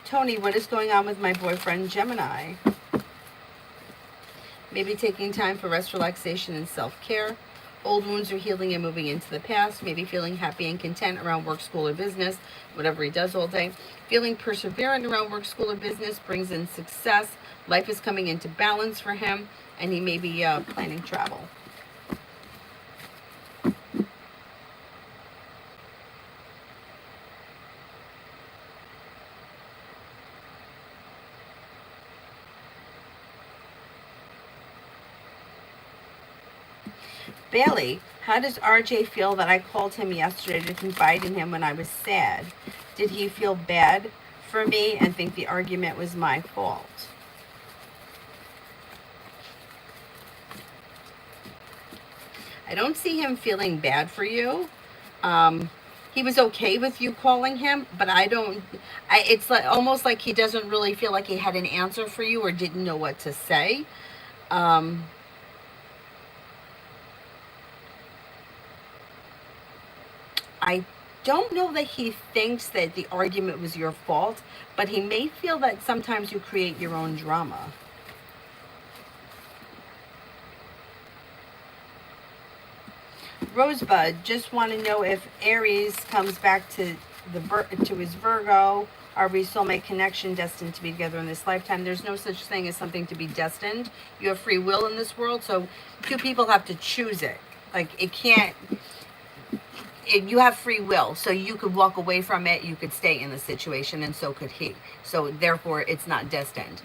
Tony, what is going on with my boyfriend, Gemini? Maybe taking time for rest, relaxation, and self-care. Old wounds are healing and moving into the past. Maybe feeling happy and content around work, school, or business, whatever he does all day. Feeling perseverant around work, school, or business brings in success. Life is coming into balance for him, and he may be planning travel. Bailey, how does RJ feel that I called him yesterday to confide in him when I was sad? Did he feel bad for me and think the argument was my fault? I don't see him feeling bad for you. He was okay with you calling him, but it's like almost like he doesn't really feel like he had an answer for you or didn't know what to say. I don't know that he thinks that the argument was your fault, but he may feel that sometimes you create your own drama. Rosebud, just want to know if Aries comes back to his Virgo. Are we soulmate connection destined to be together in this lifetime? There's no such thing as something to be destined. You have free will in this world, so two people have to choose it. Like it can't. You have free will, so you could walk away from it, you could stay in the situation, and so could he. So therefore, it's not destined.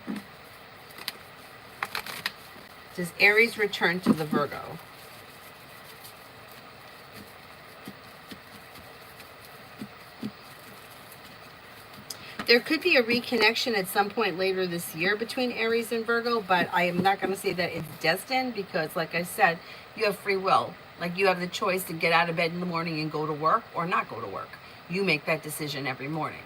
Does Aries return to the Virgo? There could be a reconnection at some point later this year between Aries and Virgo, but I am not going to say that it's destined because, like I said, you have free will. Like you have the choice to get out of bed in the morning and go to work or not go to work. You make that decision every morning.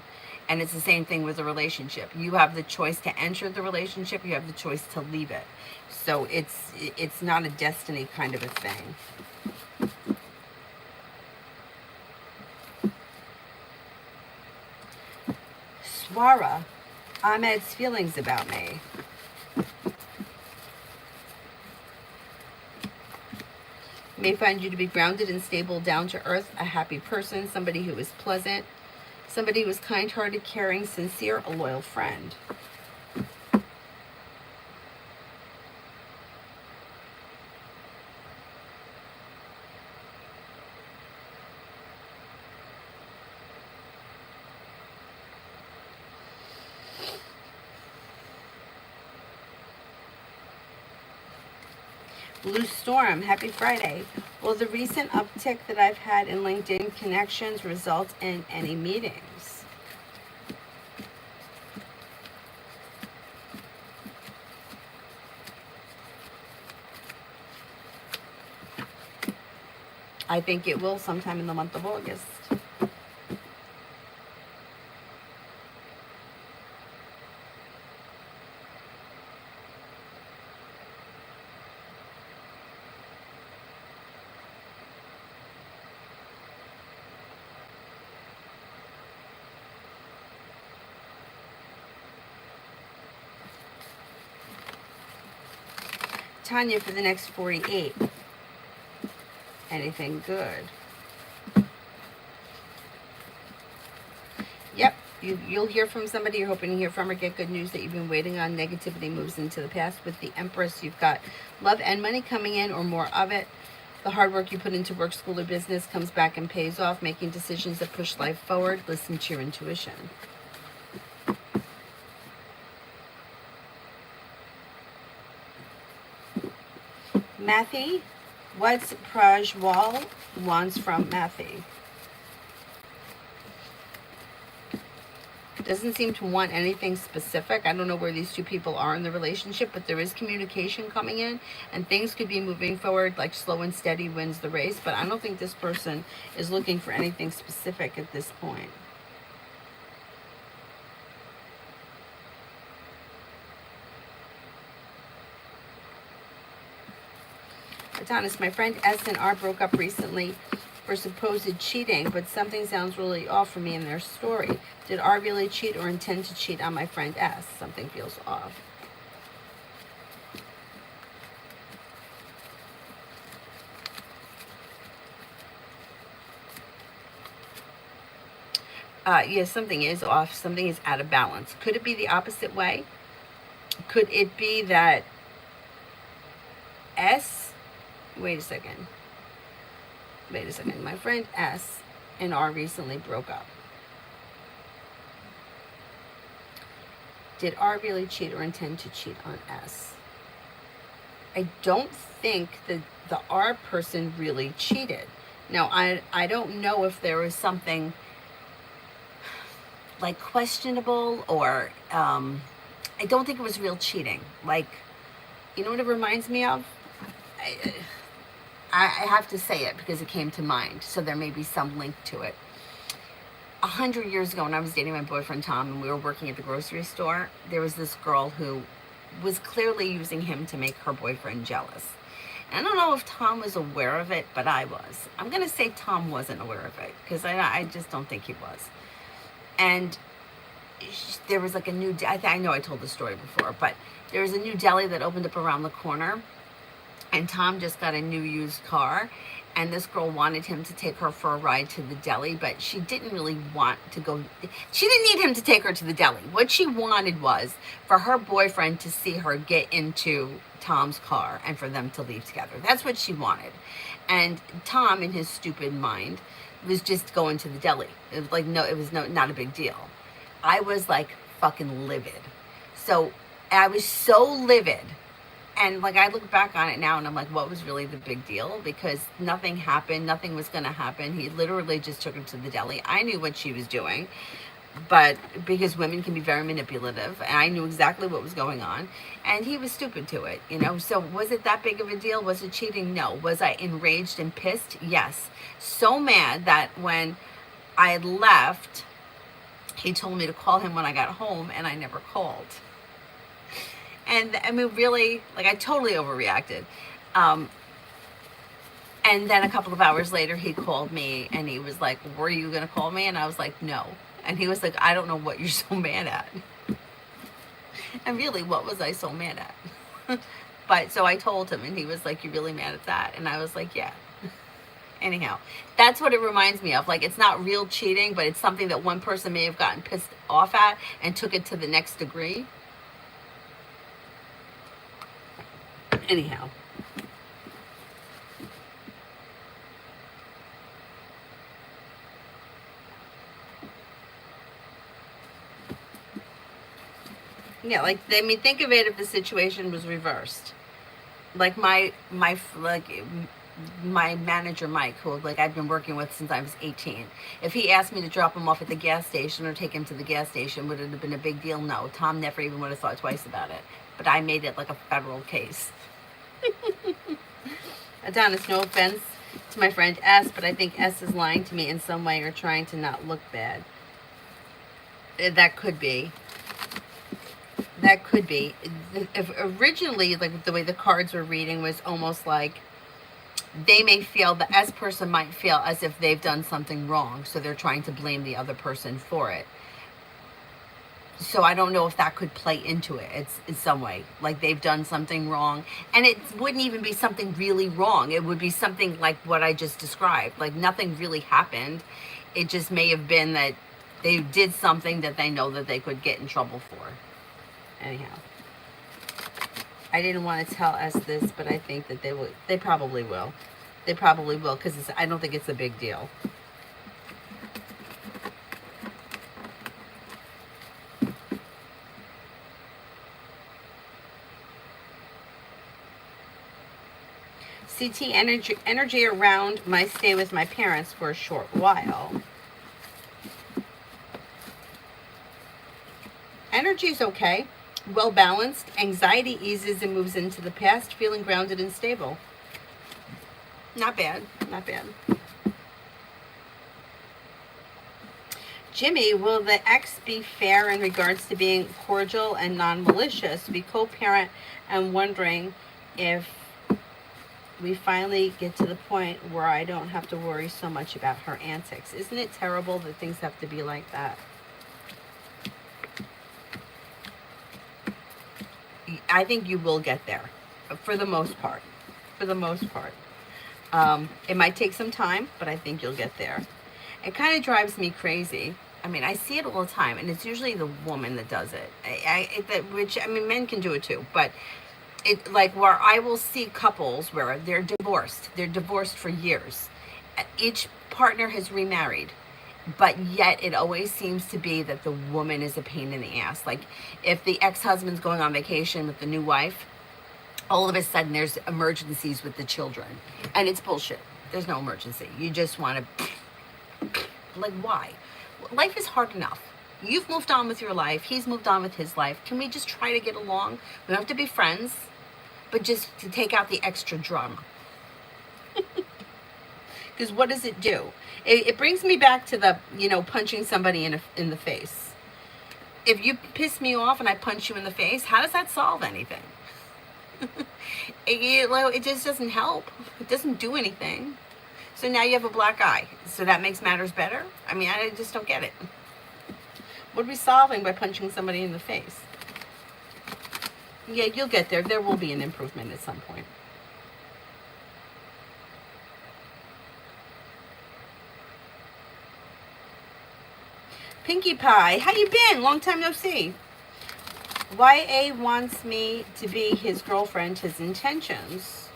And it's the same thing with a relationship. You have the choice to enter the relationship. You have the choice to leave it. So it's not a destiny kind of a thing. Swara, Ahmed's feelings about me. May find you to be grounded and stable, down to earth, a happy person, somebody who is pleasant, somebody who is kind-hearted, caring, sincere, a loyal friend. Blue Storm, happy Friday. Will the recent uptick that I've had in LinkedIn connections result in any meetings? I think it will sometime in the month of August. Tanya, for the next 48. Anything good? Yep, you'll hear from somebody you're hoping to hear from or get good news that you've been waiting on. Negativity moves into the past. With the Empress, you've got love and money coming in, or more of it. The hard work you put into work, school, or business comes back and pays off. Making decisions that push life forward. Listen to your intuition. Matthew, what's Prajwal wants from Matthew? Doesn't seem to want anything specific. I don't know where these two people are in the relationship, but there is communication coming in, and things could be moving forward, like slow and steady wins the race. But I don't think this person is looking for anything specific at this point. Adonis, my friend S and R broke up recently for supposed cheating, but something sounds really off for me in their story. Did R really cheat or intend to cheat on my friend S? Something feels off. Yes, something is off. Something is out of balance. Could it be the opposite way? Could it be that S... Wait a second. My friend S and R recently broke up. Did R really cheat or intend to cheat on S? I don't think that the R person really cheated. Now, I don't know if there was something like questionable, or I don't think it was real cheating. Like, you know what it reminds me of? I have to say it because it came to mind, so there may be some link to it. 100 years ago, when I was dating my boyfriend Tom and we were working at the grocery store, there was this girl who was clearly using him to make her boyfriend jealous. And I don't know if Tom was aware of it, but I was. I'm going to say Tom wasn't aware of it, because I just don't think he was. And there was like a new, I know I told the story before, but there was a new deli that opened up around the corner. And Tom just got a new used car, and this girl wanted him to take her for a ride to the deli, but she didn't really want to go. She didn't need him to take her to the deli. What she wanted was for her boyfriend to see her get into Tom's car and for them to leave together. That's what she wanted. And Tom, in his stupid mind, was just going to the deli. It was like, not a big deal. I was like fucking livid. So I was so livid. And like, I look back on it now and I'm like, what was really the big deal? Because nothing happened. Nothing was going to happen. He literally just took her to the deli. I knew what she was doing, but because women can be very manipulative, and I knew exactly what was going on, and he was stupid to it, you know? So was it that big of a deal? Was it cheating? No. Was I enraged and pissed? Yes. So mad that when I had left, he told me to call him when I got home, and I never called. And I mean, really, like, I totally overreacted. And then a couple of hours later, he called me and he was like, were you going to call me? And I was like, no. And he was like, I don't know what you're so mad at. And really, what was I so mad at? But so I told him, and he was like, you're really mad at that? And I was like, yeah. Anyhow, that's what it reminds me of. Like, it's not real cheating, but it's something that one person may have gotten pissed off at and took it to the next degree. Anyhow. Yeah, like, I mean, think of it if the situation was reversed. Like my manager, Mike, who like I've been working with since I was 18. If he asked me to drop him off at the gas station or take him to the gas station, would it have been a big deal? No. Tom never even would have thought twice about it. But I made it like a federal case. Adonis, no offense to my friend S, but I think S is lying to me in some way or trying to not look bad. That could be. That could be. If originally, like, the way the cards were reading was almost like they may feel, the S person might feel as if they've done something wrong, so they're trying to blame the other person for it. So I don't know if that could play into it. It's in some way like they've done something wrong, and it wouldn't even be something really wrong. It would be something like what I just described. Like nothing really happened. It just may have been that they did something that they know that they could get in trouble for. Anyhow, I didn't want to tell us this, but I think that they will. They probably will. They probably will, because I don't think it's a big deal. CT energy around my stay with my parents for a short while. Energy is okay, well balanced. Anxiety eases and moves into the past, feeling grounded and stable. Not bad, not bad. Jimmy, will the ex be fair in regards to being cordial and non-malicious? We co-parent and wondering if we finally get to the point where I don't have to worry so much about her antics. Isn't it terrible that things have to be like that? I think you will get there, for the most part. For the most part. It might take some time, but I think you'll get there. It kind of drives me crazy. I mean, I see it all the time, and it's usually the woman that does it. Which, I mean, men can do it too, but it, like, where I will see couples where they're divorced for years. Each partner has remarried, but yet it always seems to be that the woman is a pain in the ass. Like, if the ex-husband's going on vacation with the new wife, all of a sudden there's emergencies with the children, and it's bullshit. There's no emergency. You just want to, like, why? Life is hard enough. You've moved on with your life. He's moved on with his life. Can we just try to get along? We don't have to be friends, but just to take out the extra drama. Because what does it do? It brings me back to the, punching somebody in the face. If you piss me off and I punch you in the face, how does that solve anything? It just doesn't help. It doesn't do anything. So now you have a black eye. So that makes matters better? I mean, I just don't get it. What are we solving by punching somebody in the face? Yeah, you'll get there. There will be an improvement at some point. Pinkie Pie, how you been? Long time no see. YA wants me to be his girlfriend, his intentions.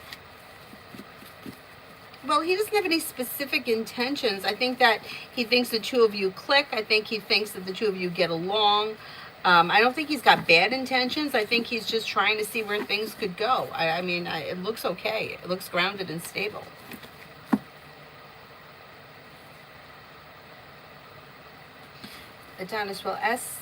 Well, he doesn't have any specific intentions. I think that he thinks the two of you click. I think he thinks that the two of you get along. I don't think he's got bad intentions. I think he's just trying to see where things could go. I mean, it looks okay. It looks grounded and stable. Adonis, will S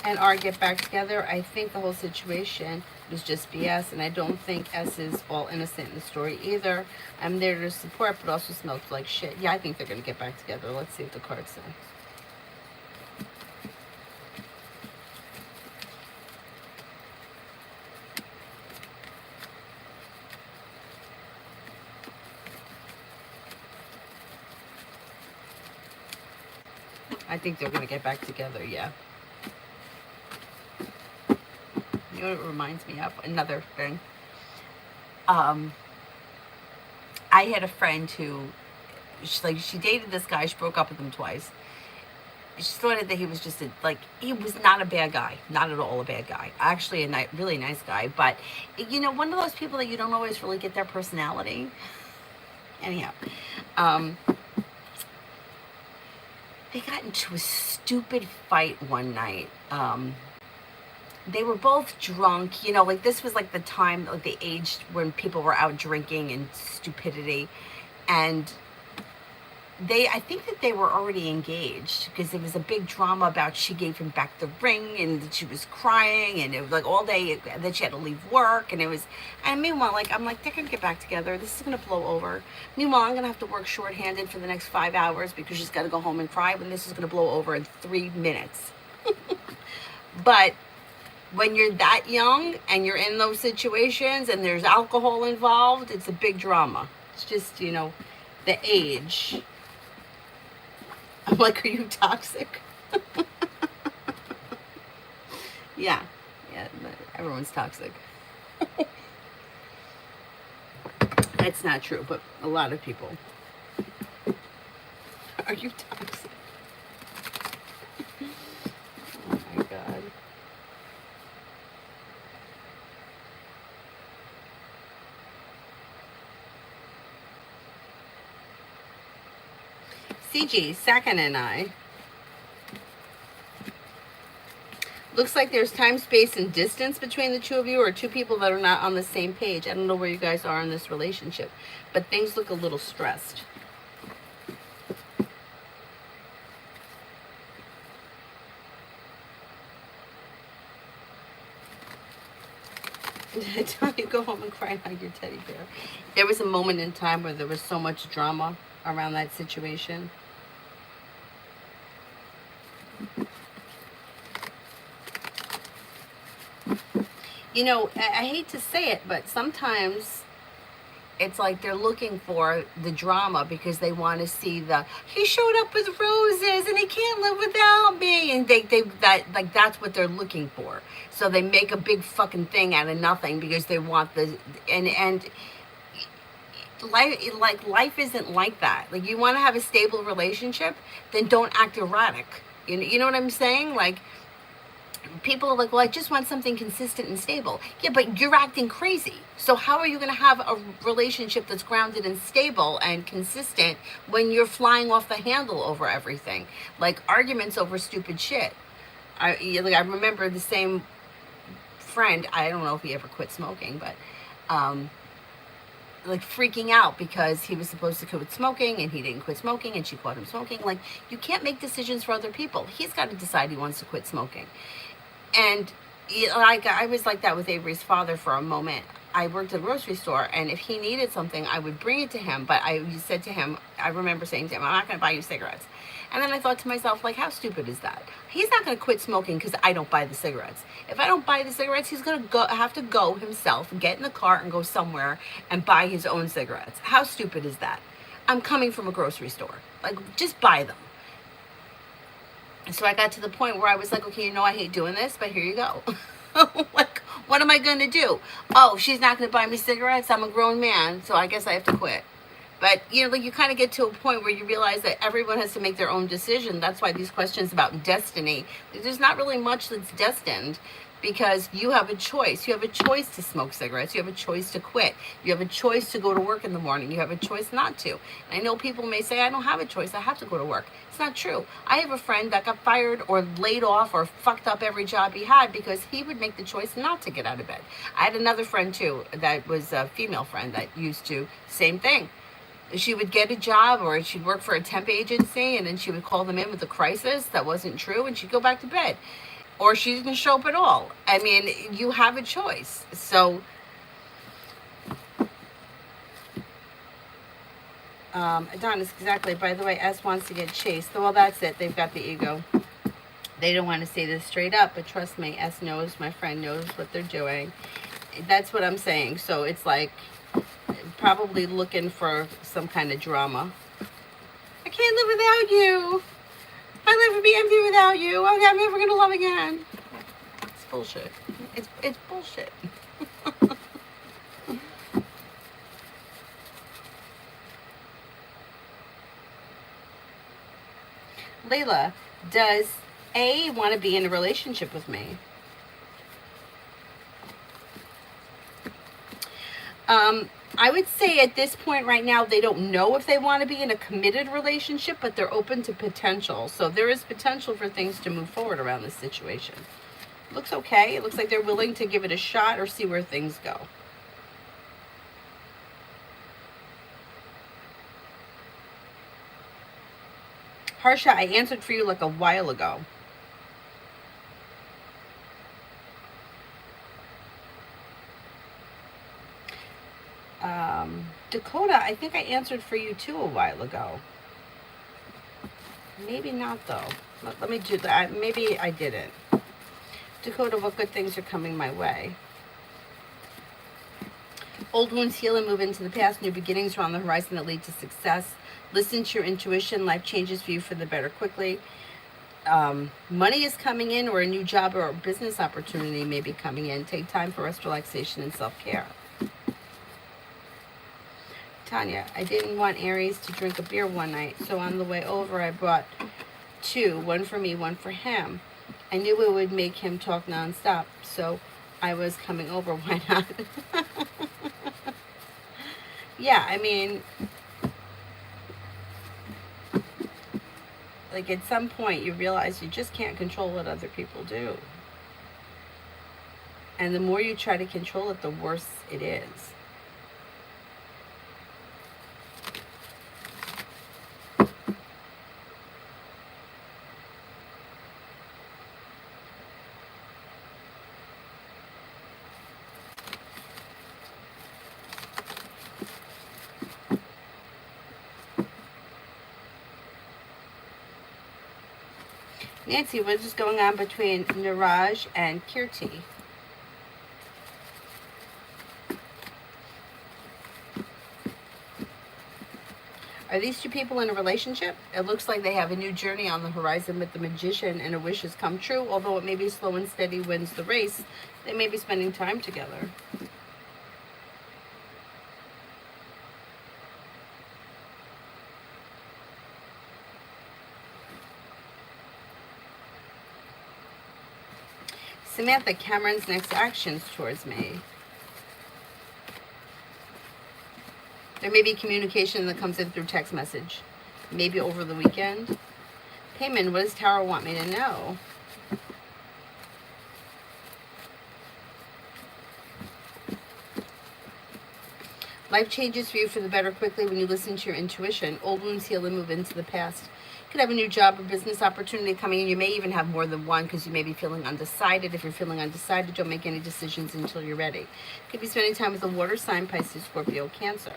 and R get back together? I think the whole situation was just BS, and I don't think S is all innocent in the story either. I'm there to support, but also smelled like shit. Yeah, I think they're going to get back together. Let's see what the cards say. I think they're going to get back together, yeah. You know what it reminds me of? Another thing. I had a friend who, she dated this guy. She broke up with him twice. She thought that he was just he was not a bad guy. Not at all a bad guy. Actually a really nice guy. But, one of those people that you don't always really get their personality. Anyhow. They got into a stupid fight one night. They were both drunk, this was like the time, like the age when people were out drinking and stupidity. And I think that they were already engaged, because there was a big drama about she gave him back the ring and she was crying, and it was like all day that she had to leave work, and meanwhile, I'm like, they're gonna get back together. This is gonna blow over. Meanwhile, I'm gonna have to work shorthanded for the next 5 hours because she's gotta go home and cry, when this is gonna blow over in 3 minutes. But when you're that young and you're in those situations and there's alcohol involved, it's a big drama. It's just, the age. I'm like, are you toxic? Yeah. Yeah, everyone's toxic. It's not true, but a lot of people. Are you toxic? Oh my god. CG, second and I. Looks like there's time, space, and distance between the two of you, or two people that are not on the same page. I don't know where you guys are in this relationship, but things look a little stressed. Don't you go home and cry on your teddy bear. There was a moment in time where there was so much drama around that situation. You know, I hate to say it, but sometimes it's like they're looking for the drama because they want to see he showed up with roses and he can't live without me, and that's what they're looking for. So they make a big fucking thing out of nothing because they want and life isn't like that. Like, you want to have a stable relationship, then don't act erratic. You know what I'm saying? Like, people are like, well, I just want something consistent and stable. Yeah, but you're acting crazy. So how are you going to have a relationship that's grounded and stable and consistent when you're flying off the handle over everything? Like, arguments over stupid shit. I remember the same friend, I don't know if he ever quit smoking, but like freaking out because he was supposed to quit smoking and he didn't quit smoking, and she caught him smoking. Like, you can't make decisions for other people. He's got to decide he wants to quit smoking. And like, I was like that with Avery's father for a moment. I worked at a grocery store, and if he needed something, I would bring it to him. But I said to him, I remember saying to him, I'm not going to buy you cigarettes. And then I thought to myself, like, how stupid is that? He's not going to quit smoking because I don't buy the cigarettes. If I don't buy the cigarettes, he's going to have to go himself, get in the car and go somewhere and buy his own cigarettes. How stupid is that? I'm coming from a grocery store. Like, just buy them. So I got to the point where I was like, okay, you know, I hate doing this, but here you go. Like, what am I going to do? Oh, she's not going to buy me cigarettes. I'm a grown man, so I guess I have to quit. But, you know, like, you kind of get to a point where you realize that everyone has to make their own decision. That's why these questions about destiny, there's not really much that's destined, because you have a choice. You have a choice to smoke cigarettes. You have a choice to quit. You have a choice to go to work in the morning. You have a choice not to. And I know people may say, I don't have a choice. I have to go to work. It's not true. I have a friend that got fired or laid off or fucked up every job he had because he would make the choice not to get out of bed. I had another friend, too, that was a female friend that used to, same thing. She would get a job, or she'd work for a temp agency, and then she would call them in with a crisis that wasn't true, and she'd go back to bed. Or she didn't show up at all. I mean, you have a choice. So, Adonis, exactly. By the way, S wants to get chased. Well, that's it. They've got the ego. They don't want to say this straight up, but trust me, S knows, my friend knows what they're doing. That's what I'm saying. So it's like, probably looking for some kind of drama. I can't live without you. My life would be empty without you. Okay, I'm never gonna love again. It's bullshit. It's bullshit. Layla, does A want to be in a relationship with me? I would say at this point right now, they don't know if they want to be in a committed relationship, but they're open to potential. So there is potential for things to move forward around this situation. Looks okay. It looks like they're willing to give it a shot or see where things go. Harsha, I answered for you like a while ago. Dakota, I think I answered for you too a while ago. Maybe not, though. Let me do that. Maybe I didn't. Dakota, what good things are coming my way? Old wounds heal and move into the past. New beginnings are on the horizon that lead to success. Listen to your intuition. Life changes for you for the better quickly. Money is coming in, or a new job or business opportunity may be coming in. Take time for rest, relaxation, and self-care. Tanya, I didn't want Aries to drink a beer one night, so on the way over I brought two, one for me, one for him. I knew it would make him talk nonstop, so I was coming over. Why not? Yeah, I mean, like at some point you realize you just can't control what other people do. And the more you try to control it, the worse it is. Nancy, what is going on between Niraj and Kirti? Are these two people in a relationship? It looks like they have a new journey on the horizon with the Magician, and a wish has come true. Although it may be slow and steady wins the race, they may be spending time together. Samantha, Cameron's next actions towards me. There may be communication that comes in through text message, maybe over the weekend. Payman, what does Tarot want me to know? Life changes for you for the better quickly when you listen to your intuition. Old wounds heal and move into the past. You could have a new job or business opportunity coming in. You may even have more than one because you may be feeling undecided. If you're feeling undecided, don't make any decisions until you're ready. You could be spending time with a water sign, Pisces, Scorpio, Cancer.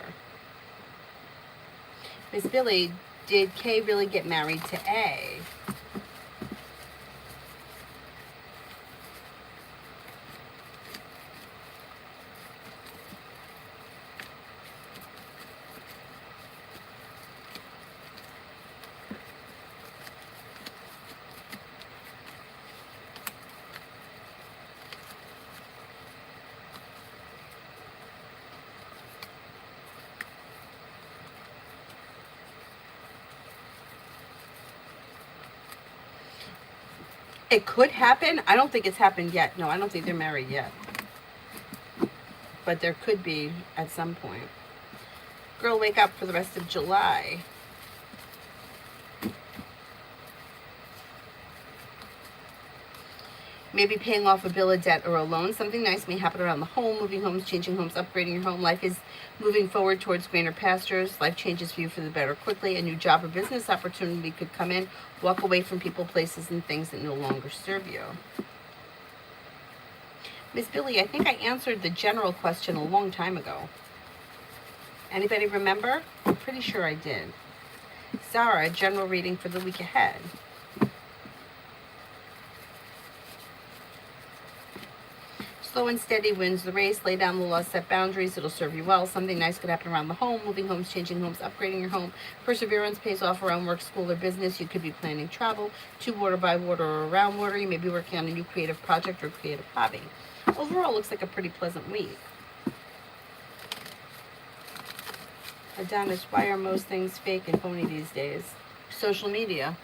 Miss Billy, did Kay really get married to A? It could happen. I don't think it's happened yet. No, I don't think they're married yet. But there could be at some point. Girl, wake up for the rest of July. Maybe paying off a bill of debt or a loan. Something nice may happen around the home. Moving homes, changing homes, upgrading your home. Life is moving forward towards greener pastures. Life changes for you for the better quickly. A new job or business opportunity could come in. Walk away from people, places, and things that no longer serve you. Miss Billy, I think I answered the general question a long time ago. Anybody remember? I'm pretty sure I did. Sarah, general reading for the week ahead. Slow and steady wins the race. Lay down the law, set boundaries. It'll serve you well. Something nice could happen around the home. Moving homes, changing homes, upgrading your home. Perseverance pays off around work, school, or business. You could be planning travel to water, by water, or around water. You may be working on a new creative project or creative hobby. Overall, looks like a pretty pleasant week. Adonis, why are most things fake and phony these days? Social media.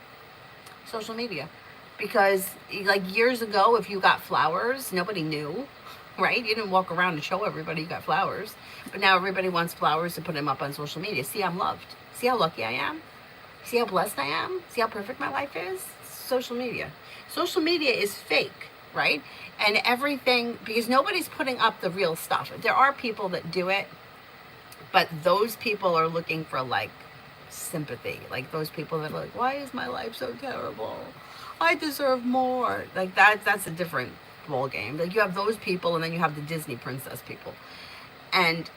Social media. Because like years ago, if you got flowers, nobody knew, right? You didn't walk around and show everybody you got flowers. But now everybody wants flowers to put them up on social media. See, I'm loved. See how lucky I am? See how blessed I am? See how perfect my life is? Social media. Social media is fake, right? And everything, because nobody's putting up the real stuff. There are people that do it, but those people are looking for like sympathy. Like those people that are like, why is my life so terrible? I deserve more. Like that's a different ball game. Like you have those people, and then you have the Disney princess people, and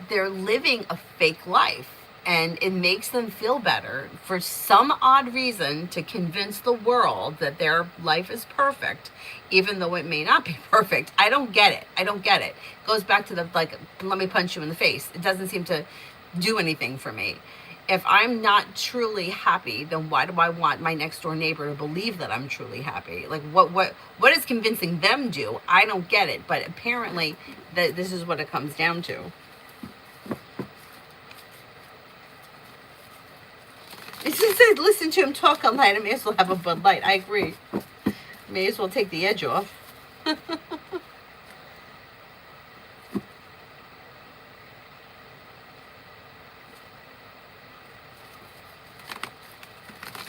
they're living a fake life, and it makes them feel better for some odd reason to convince the world that their life is perfect, even though it may not be perfect. I don't get it. I don't get it. It goes back to the like, let me punch you in the face. It doesn't seem to do anything for me. If I'm not truly happy, then why do I want my next door neighbor to believe that I'm truly happy? Like what is convincing them do? I don't get it, but apparently this is what it comes down to. Since I listen to him talk all night, I may as well have a Bud Light. I agree. May as well take the edge off.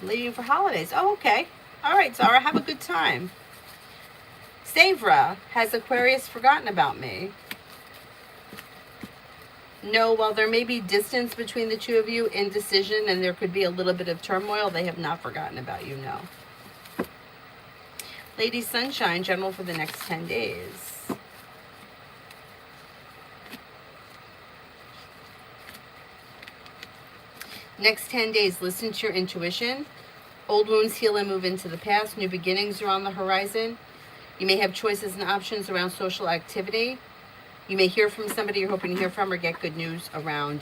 Leaving for holidays. Oh, okay. All right, Zara, have a good time. Savra, has Aquarius forgotten about me? No, while there may be distance between the two of you, indecision, and there could be a little bit of turmoil, they have not forgotten about you, no. Lady Sunshine, general for the next 10 days. Next 10 days, listen to your intuition. Old wounds heal and move into the past. New beginnings are on the horizon. You may have choices and options around social activity. You may hear from somebody you're hoping to hear from, or get good news around,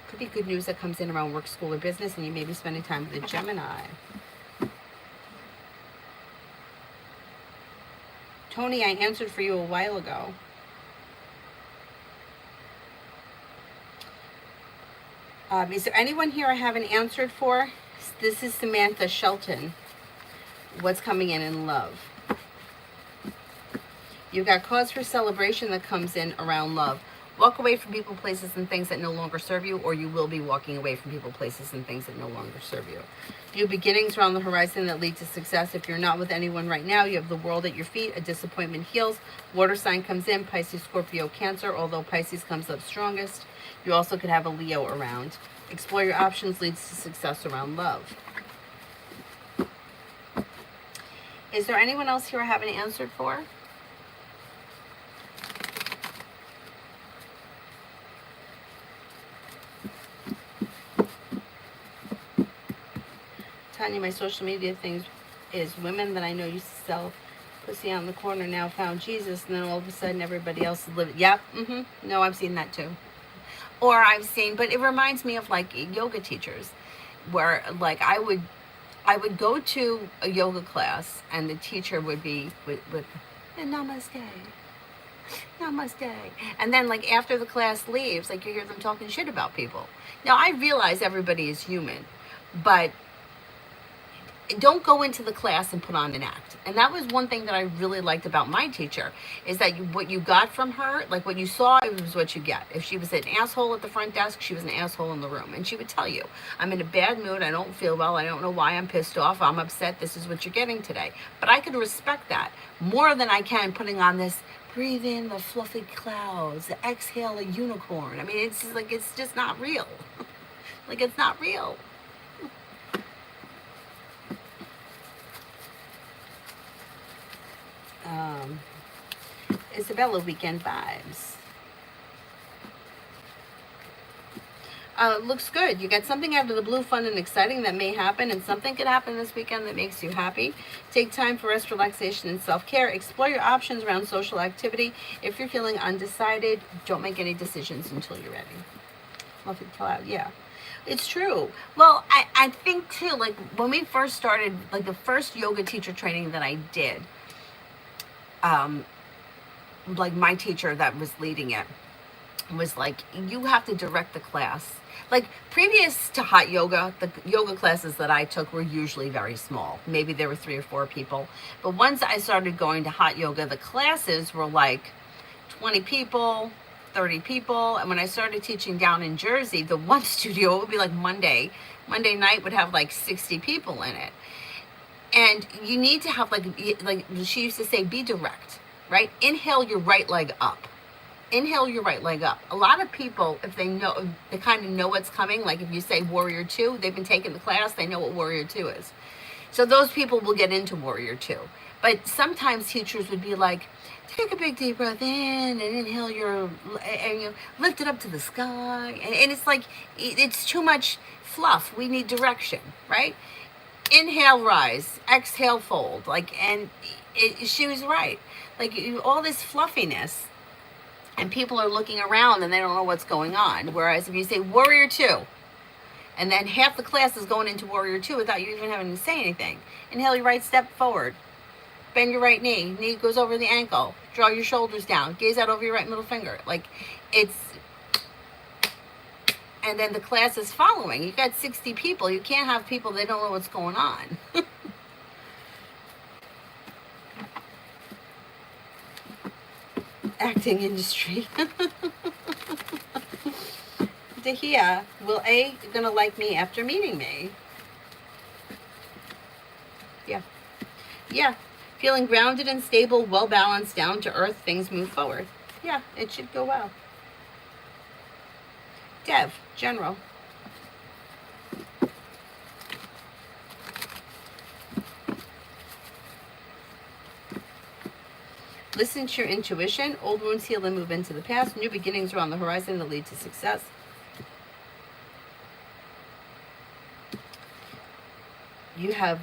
could be good news that comes in around work, school, or business, and you may be spending time with a Gemini. Tony, I answered for you a while ago. Is there anyone here I haven't answered for? This is Samantha Shelton. What's coming in love? You've got cause for celebration that comes in around love. Walk away from people, places, and things that no longer serve you, or you will be walking away from people, places, and things that no longer serve you. New beginnings are on the horizon that lead to success. If you're not with anyone right now, you have the world at your feet. A disappointment heals. Water sign comes in, Pisces, Scorpio, Cancer, although Pisces comes up strongest. You also could have a Leo around. Explore your options leads to success around love. Is there anyone else here I haven't answered for? Tanya, my social media things is women that I know used to sell pussy on the corner now found Jesus, and then all of a sudden everybody else is living. Yep, no, I've seen that too. Or I've seen, but it reminds me of like yoga teachers, where like I would go to a yoga class and the teacher would be with namaste, namaste, and then like after the class leaves, like you hear them talking shit about people. Now I realize everybody is human, but don't go into the class and put on an act. And that was one thing that I really liked about my teacher, is that what you got from her, like what you saw, it was what you get. If she was an asshole at the front desk, she was an asshole in the room. And she would tell you, I'm in a bad mood, I don't feel well, I don't know why, I'm pissed off, I'm upset, this is what you're getting today. But I could respect that more than I can putting on this, breathe in the fluffy clouds, exhale a unicorn. I mean, it's like, it's just not real. Like, it's not real. Isabella, weekend vibes. Looks good. You got something out of the blue, fun and exciting that may happen, and something could happen this weekend that makes you happy. Take time for rest, relaxation, and self-care. Explore your options around social activity. If you're feeling undecided, don't make any decisions until you're ready. Fluffy cloud, yeah. It's true. Well, I think too, like when we first started, like the first yoga teacher training that I did, like my teacher that was leading it was like, you have to direct the class. Like previous to hot yoga, the yoga classes that I took were usually very small. Maybe there were 3 or 4 people. But once I started going to hot yoga, the classes were like 20 people, 30 people. And when I started teaching down in Jersey, the one studio, it would be like Monday night would have like 60 people in it. And you need to have like she used to say, be direct, right? Inhale your right leg up. Inhale your right leg up. A lot of people, if they know, they kind of know what's coming. Like if you say Warrior 2, they've been taking the class, they know what Warrior 2 is. So those people will get into Warrior 2. But sometimes teachers would be like, take a big deep breath in and inhale and you lift it up to the sky. And it's like, it's too much fluff. We need direction, right? Inhale, rise. Exhale, fold. Like, and she was right. Like all this fluffiness and people are looking around and they don't know what's going on. Whereas if you say Warrior 2, and then half the class is going into Warrior 2 without you even having to say anything. Inhale your right step forward. Bend your right knee. Knee goes over the ankle. Draw your shoulders down. Gaze out over your right middle finger. Like, it's... And then the class is following. You got 60 people. You can't have people, they don't know what's going on. Acting industry. Dahia, will A gonna like me after meeting me? Yeah. Yeah. Feeling grounded and stable, well balanced, down to earth, things move forward. Yeah, it should go well. Dev, general. Listen to your intuition. Old wounds heal and move into the past. New beginnings are on the horizon that lead to success. You have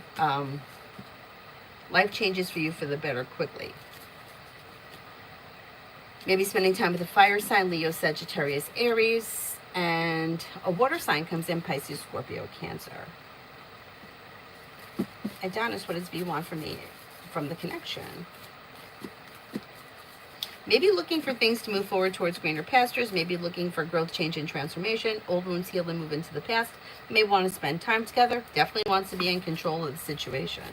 life changes for you for the better quickly. Maybe spending time with a fire sign, Leo, Sagittarius, Aries, and a water sign comes in, Pisces, Scorpio, Cancer. Adonis, what does V want from me, from the connection? Maybe looking for things to move forward towards greener pastures, maybe looking for growth, change, and transformation. Old wounds heal and move into the past. May want to spend time together. Definitely wants to be in control of the situation.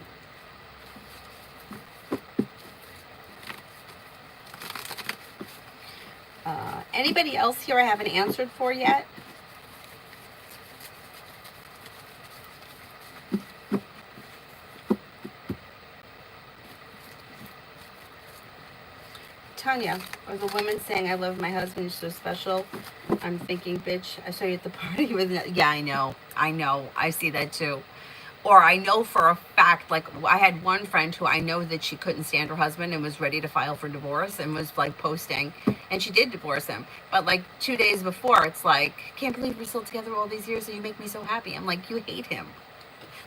Anybody else here I haven't answered for yet? Tanya, or the woman saying, I love my husband, he's so special. I'm thinking, bitch, I saw you at the party with... Yeah, I know. I see that too. Or I know for a fact, like, I had one friend who I know that she couldn't stand her husband and was ready to file for divorce and was, like, posting. And she did divorce him. But, like, 2 days before, it's like, can't believe we're still together all these years and you make me so happy. I'm like, you hate him.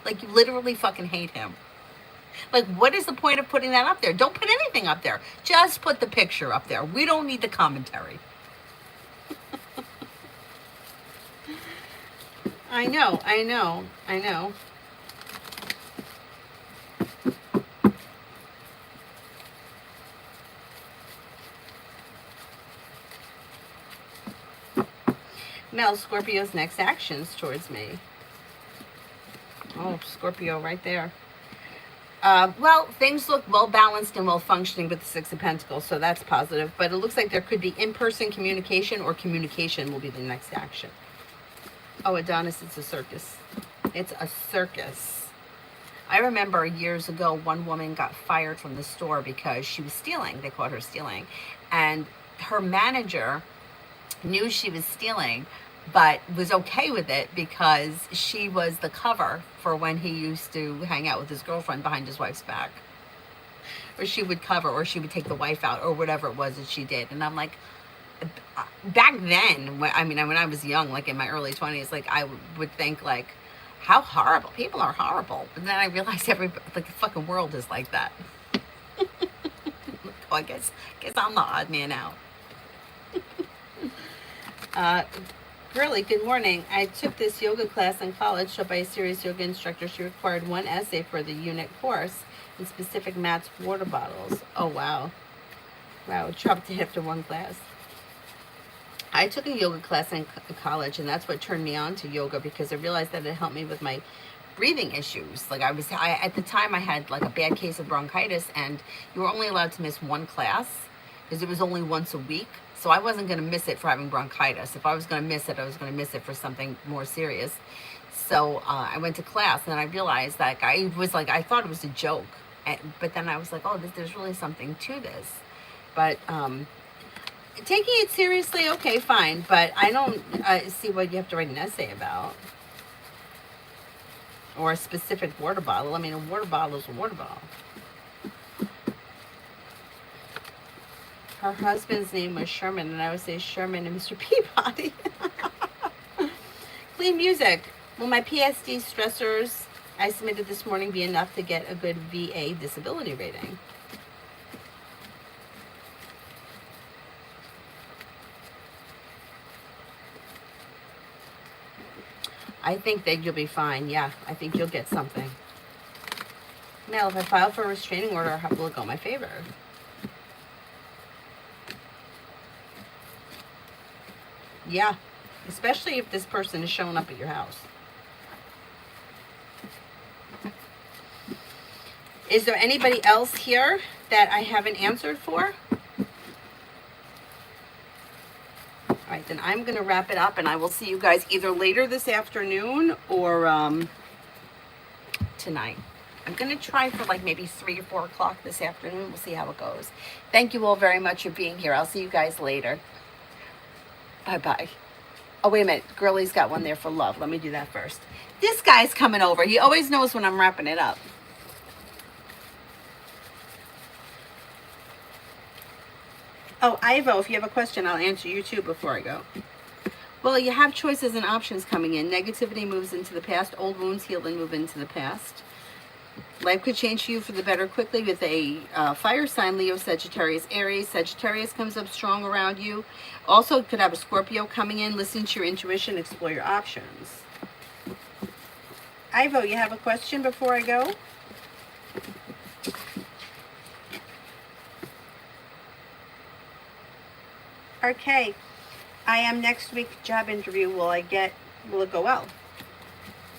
Like, you literally fucking hate him. Like, what is the point of putting that up there? Don't put anything up there. Just put the picture up there. We don't need the commentary. I know. Mel, Scorpio's next actions towards me. Oh, Scorpio right there. Well, things look well balanced and well functioning with the Six of Pentacles, so that's positive. But it looks like there could be in-person communication, or communication will be the next action. Oh, Adonis, it's a circus. It's a circus. I remember years ago, one woman got fired from the store because she was stealing. They caught her stealing. And her manager knew she was stealing, but was okay with it because she was the cover for when he used to hang out with his girlfriend behind his wife's back. Or she would cover, or she would take the wife out, or whatever it was that she did. And I'm like, back then, when I was young, like in my early 20s, like I would think like, how horrible. People are horrible. But then I realized like the fucking world is like that. Oh, I guess I'm the odd man out. Girly, good morning. I took this yoga class in college taught by a serious yoga instructor. She required one essay for the unit course and specific mats, water bottles. Oh, wow. Wow, dropped it after one class. I took a yoga class in college, and that's what turned me on to yoga, because I realized that it helped me with my breathing issues. Like at the time I had like a bad case of bronchitis, and you were only allowed to miss one class because it was only once a week. So I wasn't going to miss it for having bronchitis. If I was going to miss it, I was going to miss it for something more serious. So I went to class, and I realized that I thought it was a joke. But then I was like, oh, there's really something to this. But taking it seriously, okay, fine. But I don't see what you have to write an essay about. Or a specific water bottle. I mean, a water bottle is a water bottle. Her husband's name was Sherman, and I would say Sherman and Mr. Peabody. Clean music. Will my PSD stressors I submitted this morning be enough to get a good VA disability rating? I think that you'll be fine. Yeah, I think you'll get something. Mel, if I file for a restraining order, how will it go in my favor? Yeah, especially if this person is showing up at your house. Is there anybody else here that I haven't answered for? All right, then I'm going to wrap it up, and I will see you guys either later this afternoon or tonight. I'm going to try for like maybe 3 or 4 o'clock this afternoon. We'll see how it goes. Thank you all very much for being here. I'll see you guys later. Bye-bye. Oh, wait a minute. Girlie's got one there for love. Let me do that first. This guy's coming over. He always knows when I'm wrapping it up. Oh, Ivo, if you have a question, I'll answer you too before I go. Well, you have choices and options coming in. Negativity moves into the past. Old wounds heal and move into the past. Life could change for you for the better quickly with a fire sign, Leo, Sagittarius, Aries. Sagittarius comes up strong around you. Also, could have a Scorpio coming in. Listen to your intuition. Explore your options. Ivo, you have a question before I go? Okay. I am next week job interview. Will it go well?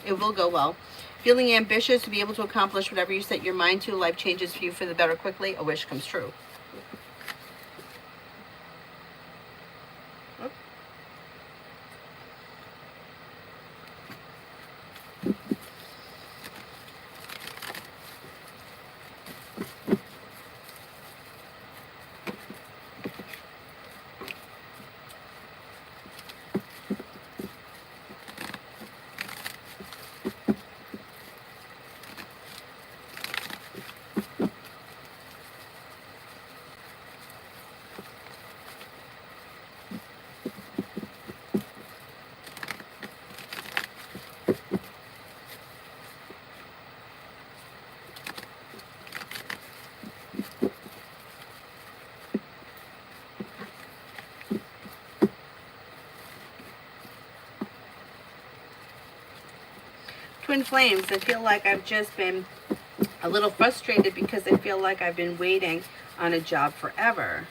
It will go well. Feeling ambitious to be able to accomplish whatever you set your mind to. Life changes for you for the better quickly. A wish comes true. Twin flames, I feel like I've just been a little frustrated because I feel like I've been waiting on a job forever.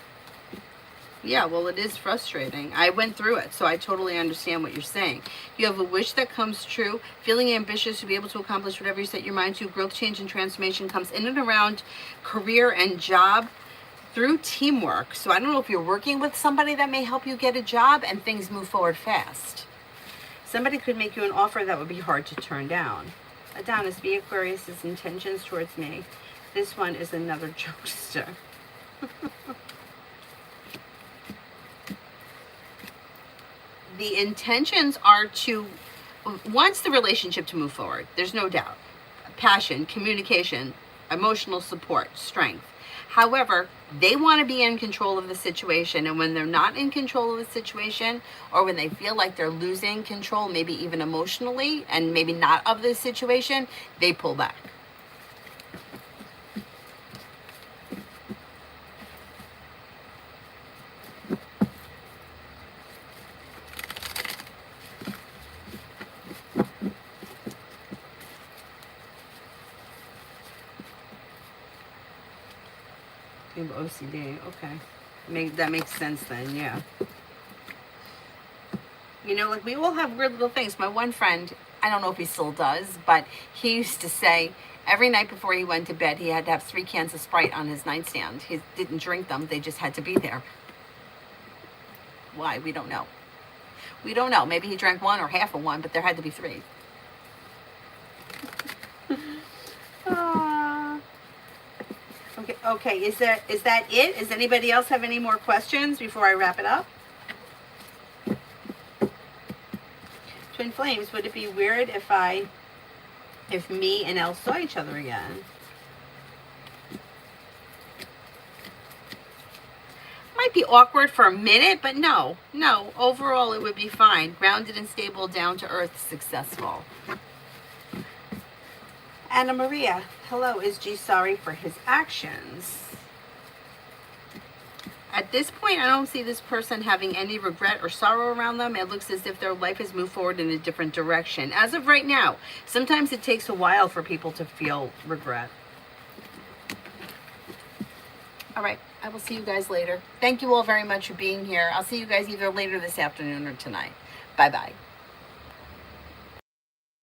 Yeah, well, it is frustrating. I went through it, so I totally understand what you're saying. You have a wish that comes true, feeling ambitious to be able to accomplish whatever you set your mind to. Growth, change, and transformation comes in and around career and job through teamwork. So I don't know if you're working with somebody that may help you get a job and things move forward fast. Somebody could make you an offer that would be hard to turn down. Adonis, be Aquarius's intentions towards me. This one is another jokester. The intentions are to, wants the relationship to move forward. There's no doubt. Passion, communication, emotional support, strength. However, they want to be in control of the situation, and when they're not in control of the situation, or when they feel like they're losing control, maybe even emotionally, and maybe not of the situation, they pull back. OCD, okay. That makes sense then, yeah. You know, like we all have weird little things. My one friend, I don't know if he still does, but he used to say every night before he went to bed, he had to have 3 cans of Sprite on his nightstand. He didn't drink them, they just had to be there. Why? We don't know. We don't know. Maybe he drank 1 or half of one, but there had to be 3. Okay, is that it? Does anybody else have any more questions before I wrap it up? Twin flames, would it be weird if me and Elle saw each other again? Might be awkward for a minute, but no, overall it would be fine. Grounded and stable, down to earth, successful. Anna Maria, hello, is G sorry for his actions? At this point, I don't see this person having any regret or sorrow around them. It looks as if their life has moved forward in a different direction. As of right now, sometimes it takes a while for people to feel regret. All right, I will see you guys later. Thank you all very much for being here. I'll see you guys either later this afternoon or tonight. Bye-bye.